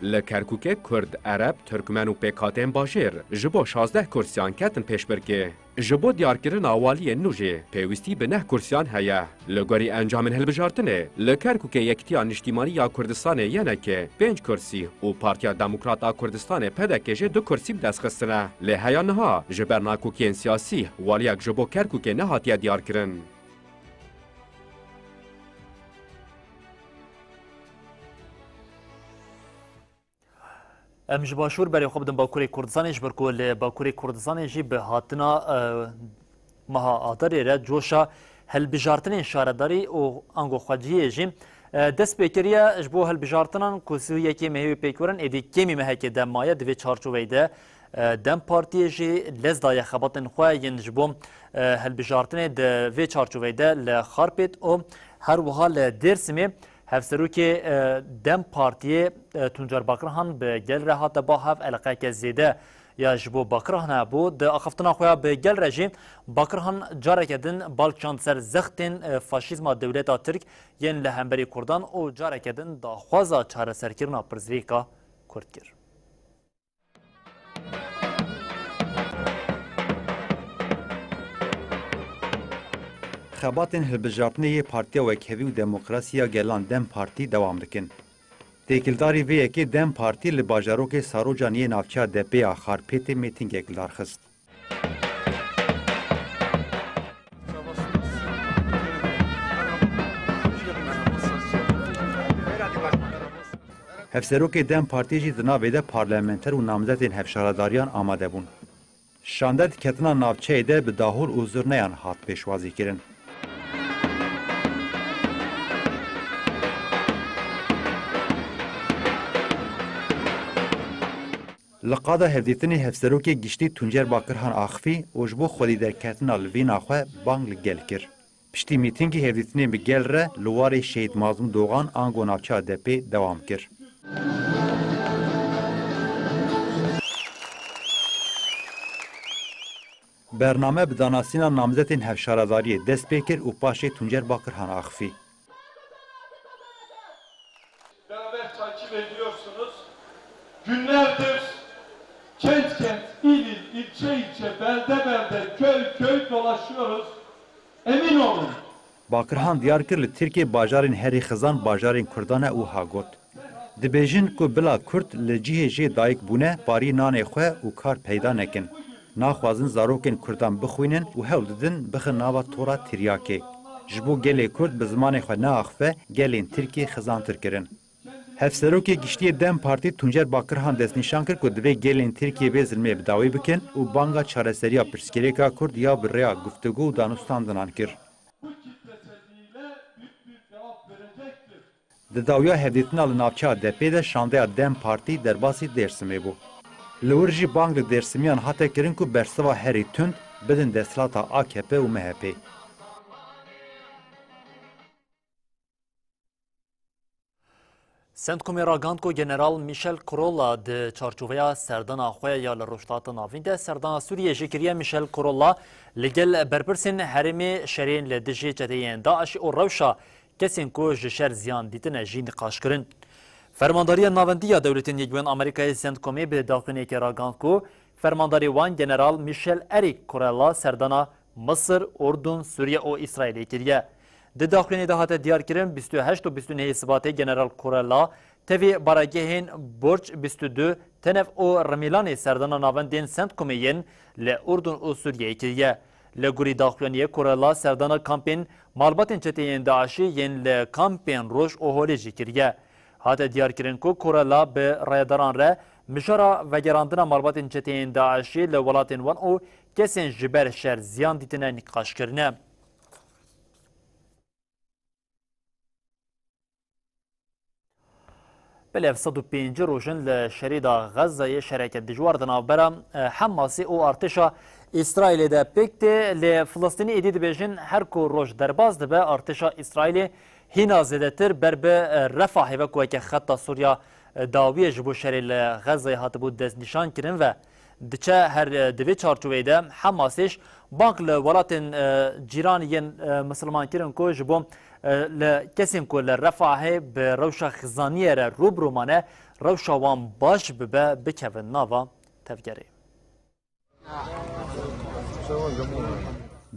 Li Kerkûkê Kurd, Ereb, Türkmen û pêkhatên Bajêr ji bo 16 kursiyan ketin pêşbirkê. Ji bo diyarkirina waliyên nû jê pêwîstî bi 9 kursiyan heye. Li gorî encamên hilbijartinê, li Kerkûkê Yekîtiya Niştîmanî ya Kurdistanê yenekê 5 kursî û Partiya Demokrat a Kurdistanê PDK jê 2 kursî bi dest xistine. Lê heya niha ji ber nakokiyên siyasî waliyek ji bo Kerkûkê nehatiye diyarkirin. Em ji Başûr berê xwe bidin Bakurê Kurdistanê ji ber ku li Bakurê Kurdistanê jî bi hatina meha adarê re coşa hilbijartinên şaredarî û angoxweciyê jî dest pêkiriye ji bo hilbijartinan ku Sûriyekê mehêvê pêkwerin êdî kêmî mehekê dem maye divê çarçoveyê de Dem Partiyê jî lez daye xebatên xwe yên ji bo hilbijartinê di vê çarçoveyê de li Xarpêt û her wiha li Dêrsimê Hevserokê Dem Partiyê Tuncer Bakirhan bi gel re hate ba hev eleqeke zêde ya ji bo Bakirhan hebû di axaftina xwe bi gel re jî Bakirhan careke din balçand ser zextên faşîzma dewleta Tirk yên li hemberî Kurdan û careke din daxwaza çareserkirina pirzgirêka Kurd kir. Xebatên hilbijartinê Partiya Wekhevî û Demokrasiya Gelan Dem Partî dewam dikin. Têkildarî vê yekê Dem Partî li bajarokê Sarocaniyê navçeya Depêya Xarpêtê mîtingek li darxist. Hevserokê Dem Partiyê jî di navê de parlamenter û namzetên hevşaradariyan amade bûn. Şandê diketina navçeyê de bi dahûr û zirneyan hat pêşwazî kirin. Li qada hevdîtinê hevserokê giştî Tuncer Bakirhan Axifî û ji bo xwedî derketina li vîna xwe bang li gel kir. Piştî mîtingê hevdîtinê bi gel re li warê Şehîd Mazlûm Doğan ango navçeya DP dewam kir. Bername bi danasîna namzetên hevşaradariyê dest pê kir û paşê Tuncer Bakirhan Axifî. Beraber takip ediyorsunuz. Günlerdir kent kent, il il, ilçe ilçe, belde belde, köy köy dolaşıyoruz. Emin olun. Bakirhan diyar kir li Tirkiye bajarên herî xizan bajarên Kurdan e û hagot. Dibêjin ku bila Kurd li cihê jê dayik bûne parî nanê xwe û kar peyda nekin. Naxwazin zarokên Kurdan bixwînin û hewl didin bixin nava tora tiryakê. Ji bo gelê Kurd bi zimanê xwe neaxife, gelên Tirkiye xizantir kirin. Hevserokê giştiyê Dem Partî Tuncer Bakirhan destnîşan kir ku divê gelên Tirkiye vê zilmê bi dawî bikin û banga çareseriya pirsgirêka Kurd ya bi rêya guftugû û danûstandinan kir. Di dawiya hevdîtina li navçeya DP de şandeya Dem Partî derbasî Dêrsimê bû. Li wir jî bang li Dêrsimiyan hate kirin ku bersiva herî tund bidin desthilata AKP û MHP. Sendkomê ragand ku General Michel Kurolla di çarçoveya serdana xwe ya li rojhilata navîn de serdana Sûriyê jî kiriye. Michel Kurolla li gel berpirsên herêmê şerên li dijî çeteyên Daişê û rewşa kesên ku ji şer ziyan dîtine jî nîqaş kirin. Fermandariya navendiya dewletên Yekbûyên Amerîkayê Sendkomê bi daxuyanekê ragand ku fermandarê wan General Michel Eric Kurolla serdana Misir, Urdun, Sûriye û İsraîlê kiriye. Di daxuyanê de hate diyar kirin 28 û 29 Sibatê General Kurolla tevî baragehên Burç 22 Tenev û Remilanê serdana navendên Sendkomê yên li Urdun û Sûriyeyê kiriye. Li gurî daxuyaniyê Kurolla serdana kampên malbatên çeteyên Daişî yên li kampên Roj û Holê jî kiriye. Hate diyar kirin ku Kurolla bi rayedaran re mijara vegerandina malbatên çeteyên Daişî li welatên wan û kesên ji ber şer ziyan dîtine nîqaş kirine. Belev 105 rojin li şerîda Gazayê şereket dijwar di navbera Hemasê û artêşa İsraîlê de pêk tê lê Filistînî êdî dibêjin her ku roj derbas dibe artêşa İsraîlê hîna zêdetir ber bi Refahê ve ku weke xeta Sûriya dawiyê ji bo şerê li Gazayê hatibû destnîşan kirin ve diçe her divê çarçoveyê de Hemasêş bank li welatên cîranî yên misilman kirin ku ji bo li kesên ku li Refahê bi rewşa xizaniyê re rûbrûmane rewşa wan baş bibe bikevin nava tevgerê.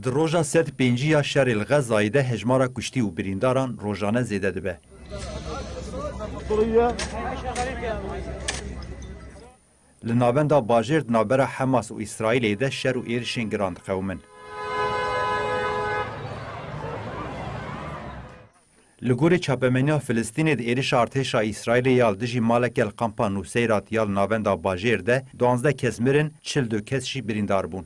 Di roja sed pêncîya şerê li Xezayê de hejmara kuştî û birîndaran rojane zêde dibe. Li navenda bajêr di navbera Hemas û İsraîlê de şer û êrişên giran diqewmin. Li gorî çapemeniya Filistînê di êrişa artêşa İsraîlê ya dijî malekê li kampa Nuseyrat ya li navenda bajêr de 12 kes mirin, 42 kes jî birîndar bûn.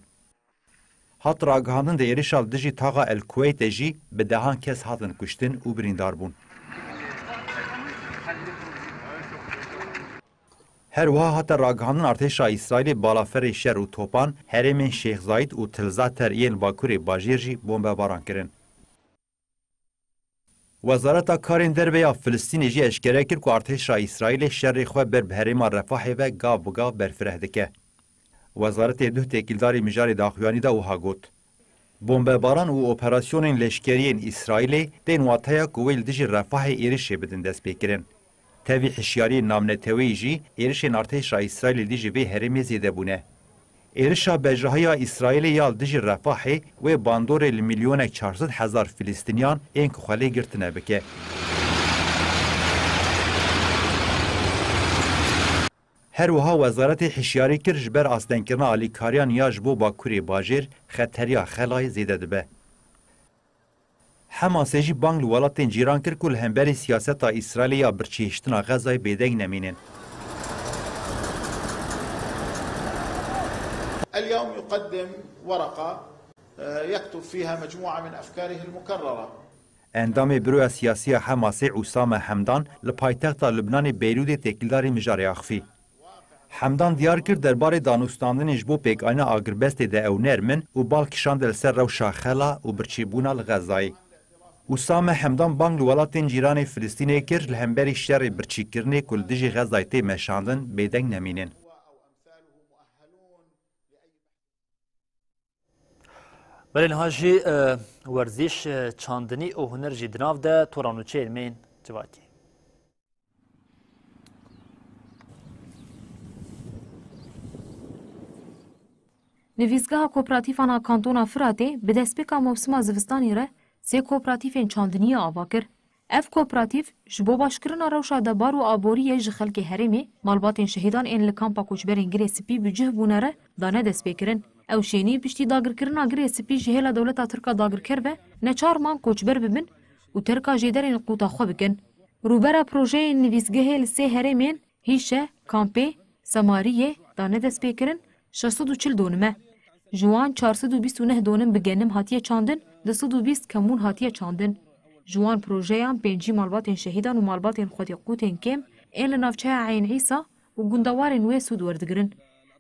Hat ragihandin de êrişa dijî taxa El Kuweytê jî bi dehan kes hatin kuştin û birîndar bûn. Her wiha hate ragihandin artêşa İsraîlê balaferê şer û topan herêmên Şêx Zayid û Tilzater yên Bakurê bajêr jî bombebaran kirin. Wezareta Karên Derve ya Filistînê jî eşkere kir ku artêşa İsraîlê şerê xwe ber bi herêma Refahê ve gav bi gav berfireh dike. Wezaretê duh têkîldarê mijarê daxuyanî de wiha got. Bombebaran û operasyonên leşkeriyên İsraîlê tên wateya ku wê li dijî Refahê êrişê bidin destpêkirin. Tevî hişyariyên namnetewî jî êrişên artêşa İsraîlê dijî vê herêmê zêde bûne. Êrişa bejrahiya İsraîlê ya li dijî Refahê wê bandorê li milyonek 400,000 Filistînyan ên ku xwelê girtine bike. Her wiha wezaretê hişyarî kir ji ber astengkirina alîkariyan ya ji bo Bakurê bajêr xeteriya xelayê zêde dibe. Hamasê jî bang li welatên cîran kir ku li hemberî siyaseta İsraîlê ya birçîhiştina Xezayê bêdeng nemînin. اليوم يقدم ورقة يكتب فيها مجموعة من أفكاره المكررة. Endamê Büroya Siyasî ya Hamasê Usame Hemdan li paytexta Lubnanê Beyrûdê têkildarî mijarê axivî. Hemdan diyar kir derbarê danûstandinê ji bo pêkayina agirbestê de ew nermin û bal kişand li ser rewşa xela û birçîbûna li Xezayê. Usame Hemdan bang li welatên cîranê Filistînê kir li hemberî şerê birçîkirinê ku li dijî Xezayê tê meşandin bêdeng nemînin. Belên jî werzîş çandinî û huner jî di nav de toran û çêlmên civakê. Nivîzgeha Kooperatifana Kantona Firatê bi destpêka mevsima zivistanê re sê kooperatîfên çandiniyê ava kir. Ev kooperatif ji bo başkirina rewşa debar û aboriyê ji xelkê herêmê malbatên şehîdan ên li kampa koçberên girê spî bi cih bûne re dane destpêkirin. Ew şênî piştî dagirkirina girê spî ji hêla dewleta Tirka dagirker ve ne 4 man koçber bibin û terka jêderên quta xwe bikin. Rûbera projeyên nivîzgehê li sê herêmên Hîşe, Kampê, Samariyê dane destpêkirin 640 donime. Ji wan 429 donim bi genim hatiye çandin, 220 kemûn hatiye çandin. Ji wan projeyan pêncî malbatên şehîdan û malbatên xwedîqûtên kêm ên li navçeya Eyn Îsa û gundewarên wê sûd werdigirin.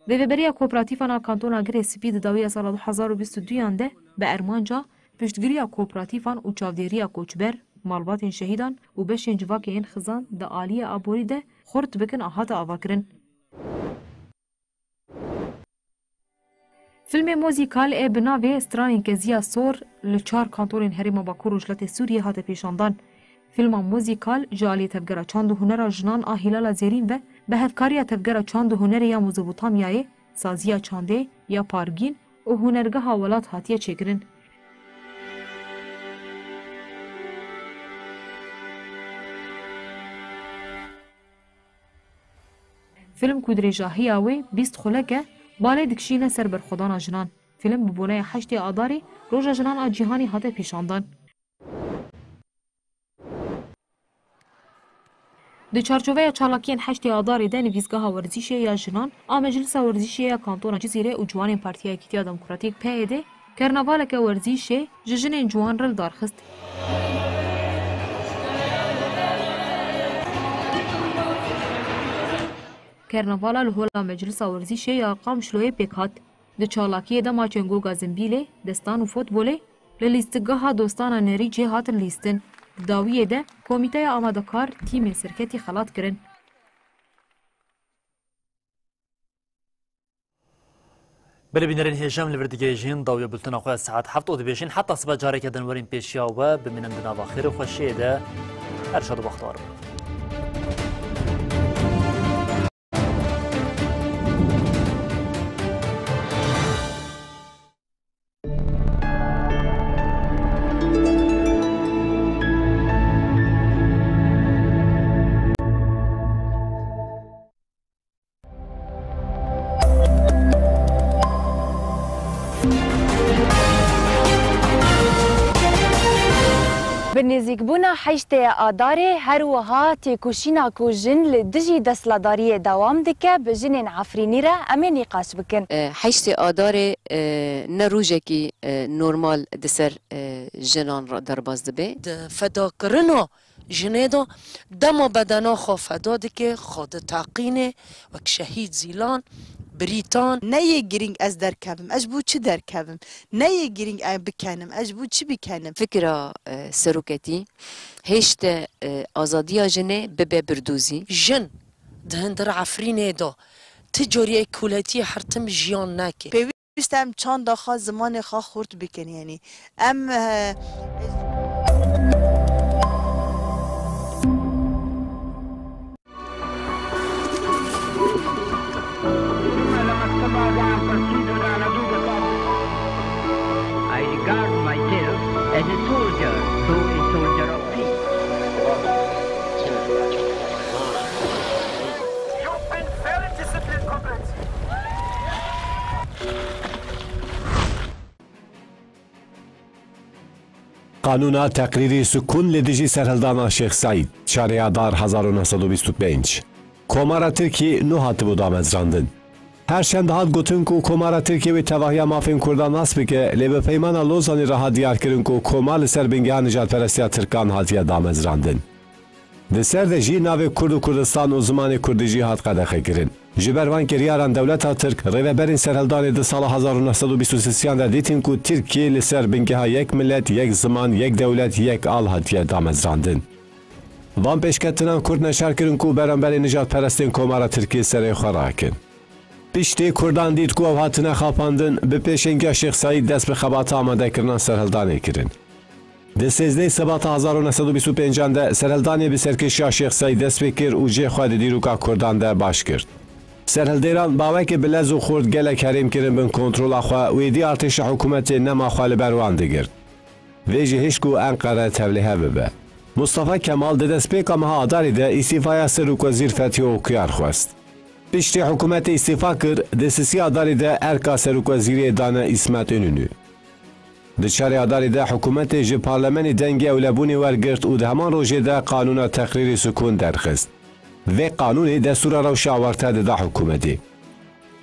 Vêveberiya Kooperatifana Kantona Girê Spî di dawiya sala 2022 de bi Ermanca piştgiriya kooperatîfan û çavdêriya koçber, malbatên şehîdan û beşên civakê yên xizan di aliyê aborî de xort bikin ahata avakirin. Filmê muzîkal ê bi navê Stranên Keziya Sor li 4 kantonên Herêma Bakur û Jiletê Sûriyê hate pêşandan. Filma muzîkal ji aliyê tevgera çand û hunera jinan a Hilala Zerîn ve bi hevkariya tevgera çand û hunerê ya Mezopotamyayê, saziya çandê ya Pargîn û hunergeha welat hatiye çêkirin. Film ku dirêjahiya wê 20 xulek e balê dikişîne ser berxwedana jinan. Film bi boneya 8 Adarê Roja Jinan a Cîhanî hate pêşandan. Di çarçoveya çalakiyên 8 Adarê de nivîzgeha werzîşê ya jinan a Meclisa Werzîşê ya Kantona Cizîrê û ciwanên Partiya Yekîtiya Demokratîk PYD karnavaleke werzîşê ji jinên ciwan re li darxist. Karnavala li hola Meclisa Werzîşê ya Qamşloyê pêk hat. Di çalakiyê de maçên Goga Zimbîlê, destan û futbolê li lîstikgeha Dostana Nerîcê hatin lîstin. Di dawiyê de Komîteya Amadekar tîmên serketî xelat kirin. Belebînerên hêjem li vir digihêjin dawiya bultena xwe saet 7 û dibêjin heta sibe careke din werîn pêşiya we bimînin di nava xêrê xweşiyê de her şad û bextewar bin. نزیکبوونا حیشتê Adarê her wiha têkoşîna ku jin li dijî destledariyê dewam dike bi jinên Efrînî re em ê nîqaş bikin. Heştê Adarê ne rojekî normal di ser jinan re derbas dibe. Di fedakirina jinê de dema bedena xwe feda dike, xwe ditaqîne wek şehîd zîlan Brîtan. Neyê giring ez derkevim, ez bû çi derkevim? Neyê giring ez bikenim, ez bû çi bikenim? Fikra seroketî, heşte azadiya jinê bibe birdûzî. Jin di hindira Efrînê de ti cariyê kuletî hertim jiyan nake. Pêwîst em çanda xwe zimanê xwe xurt bikin yani. Em I regard myself as a soldier, though a soldier of peace. You've been very disciplined, comrades. قانونا تقریری سکون لدیجی سرهلدانا شیخ سعید شهریار 1925 کمارا ترکی نو هاتبو دامزراندن هر شنده هات گوتن کو کمارا ترکی و تواهی مافین کردان نصبی که لیب پیمانا لوزانی راه دیار کرن کو کمال سر بنگه نجات پرستی ترکان هاتیه دامزراندن ده سر ده جی ناو کرد و کردستان و زمان کردجی هات قدخه کرن جبروان کریاران دولت ترک ریوبرین سرهلدان ده سال 1923 ده دیتین کو ترکی لسر بنگه ها یک ملت یک زمان یک دولت یک آل هاتیه دامزراندن وان پیشکتنان کرد نشر کرن کو برانبری نجات پرستین کمارا ترکی سر خوراکن پشتی کردان دید کو هاتنه خاپاندن به پیشنگی شیخ سعید دست به خبات آماده کردن سرهلدانی کرن ده 13 سبات 1925 ده سرهلدانی به سرکشی شیخ سعید دست بکر و جه خواهد دیروکا کردان ده باش کرد سرهلدیران باوک بلز و خورد گلک حریم کرن بن کنترول خواه و ایدی ارتش حکومت نما خواه لبروان دگرد ویجه هشکو انقره تولیه ببه مصطفی کمال ده دست پیک آمها آداری ده استیفای سروک وزیر فتح و کیار خواست پشتی حکومت استیفا کرد دستسی آداری ده ارکا سروک وزیری دانه اسمت انونو ده چاری آداری ده حکومت جه پارلمانی دنگی اولبونی ورگرد و ده همان روژه ده قانون تقریر سکون درخست و قانون دستور روش آورته ده حکومتی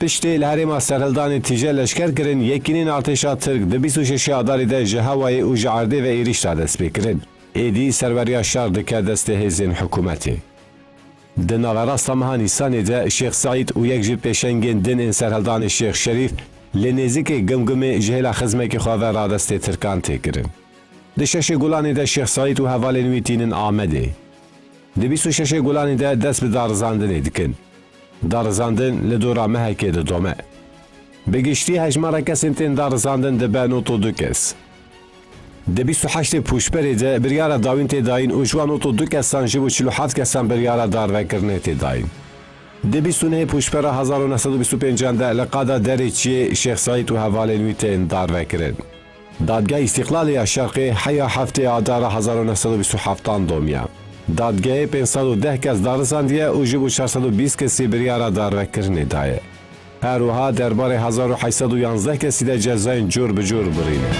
پشتی لحریم سرهلدان تیجه لشکر کرن یکینین ارتشا ترک ده 26 آداری ده جه هوای و جعرده و ایریش را دست بکرن ایدی سروریا شار دکه دست هزین حکومتی ده ناوراست مها نیسانی ده شیخ سعید و یک جی پیشنگین دن سرهلدان شیخ شریف لنزیک گمگم جهل خزمه که خواه را دست ترکان تکرن ده 6 گولانی ده شیخ سعید و حوال نویتینن آمده ده 26 گولانی ده دست به دارزاندن دکن دارزاندن لدورا مهکه ده دومه بگشتی هجمارا کسین تین دارزاندن ده بانوتو دو کس ده 28 پوشبری ده بریارا داوین تی داین و جوانوتو دو کسان جبو 47 کسان بریارا دار وکرنه تی داین ده 29 پوشبرا 1925 ده لقادا دریچی شیخ سعید و حوال نویتین دار وکرن دادگاه استقلال شرقی حیا هفته آدار 1927 دومیا دادگاه 510 کس دارزاندیه و جبو 420 کسی بریارا دار وکرنه دایه هروها درباره 1811 کسی ده جزاین جور بجور برینه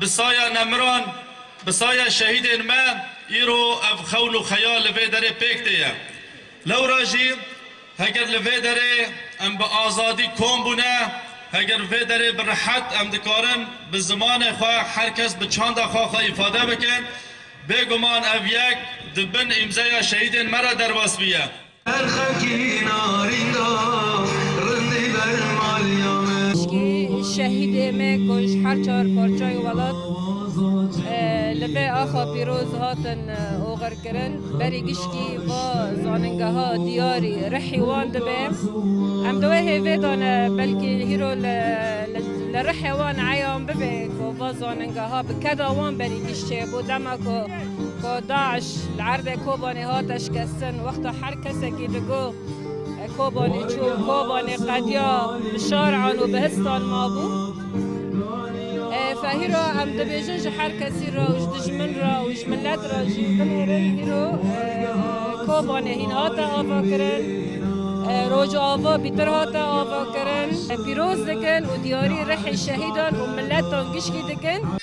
بسایا نمران بسایا شهید ما ایرو اف خول و خیال لفه داره پیک دیه لو راجی هگر لفه داره ام به آزادی کن بونه هگر لفه داره برحت ام دکارن به زمان خواه هر کس به چاند خواه افاده بکن بگمان اف یک دبن امزای شهید مرا در باس بیه هر خاکی نارینگا رندی بر مالیامه شهید ما کش هر چهار پارچای ولاد لبه آخا پیروز هاتن اوغر کرن بری گشکی و زاننگه ها دیاری رحی وان دبه ام دوه هیوه دانه بلکه هیرو لرحی وان عیام ببه و زاننگه ها بکدا وان بری گشتی بودمه که داعش العرض کوبانی هاتش کسن وقتا هر کسی که دگو کوبانی چون کوبانی قدیا بشارعان و بهستان مابو فهيرو ام دبيجنج هر کسی را وش دجمن را وش ملت را جیبن هیرو کوبانی هین هاتا آفا کرن روج آفا بیتر هاتا آفا کرن پیروز دکن و دیاری رحی شهیدان و ملتان گشکی دکن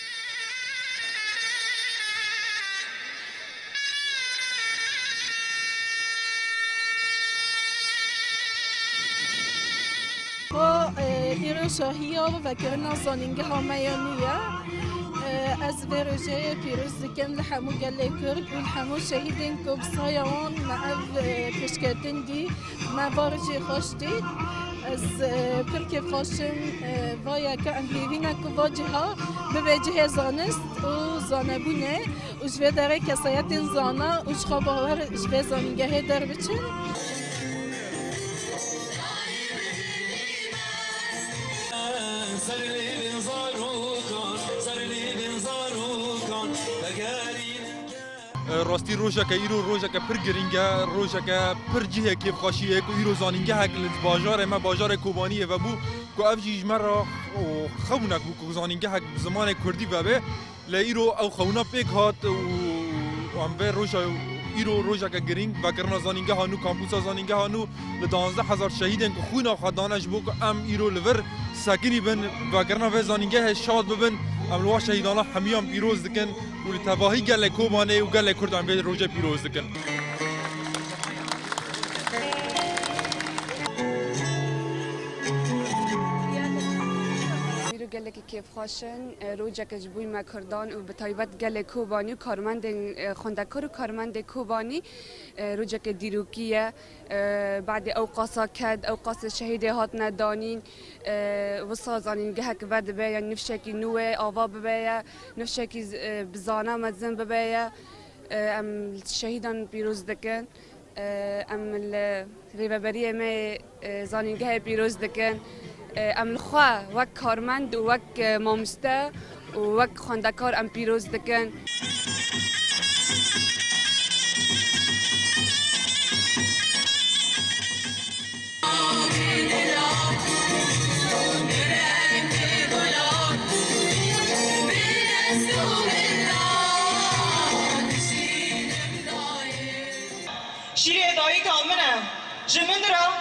ایران شاهی ها و کرنا زانینگه ها میانیه از ویروژه پیروز دکن لحمو گله کرد و لحمو شهیدین که بسایوان معو پشکتن دی مبارجی خوش دید از پرکی خاشم ویا که انگلیوینا که واجها بوجه زانست و زانبونه و جوه داره کسایت زانا و جخوا باور جوه زانینگه در بچن راستی روزا که ایرو روزا که پر گرینگه روزا که پر جیه کیف خاشیه که ایرو زانینگه هکل بازار ما بازار کوبانیه و بو که افجیج مرا خونک بو که زانینگه هک زمان کردی و به لایرو او خونا پیک هات و ام به روزا ایرو روزا که گرینگ و کرنا زانینگه هانو کامپوسا زانینگه هانو ل 12000 شهیدن که خونا خدانش بو که ام ایرو لور ساکنی بن و کرنا و زانینگه شاد ببن ام لوا شهیدانا همیام پیروز دکن و تباهی گله کوبانه و گله کردان به روزه پیروز دکن گله که کیف خاشن روزه که جبوی مکردان و به تایبت گله کوبانی و کارمند خندکار و کارمند کوبانی روزه که دیروکیه بعد اوقاسا کد اوقاس شهید هات ندانین و سازانین گه که بعد بیا نفشکی نوه آوا بیا نفشکی بزانه مزن بیا ام شهیدان پیروز دکن ام ریوبری ما زانین گه پیروز دکن ام الخوا وک کارمند و وک مامسته و وک خواندکار ام پیروز دکن شیری ادایی کامنه جمن را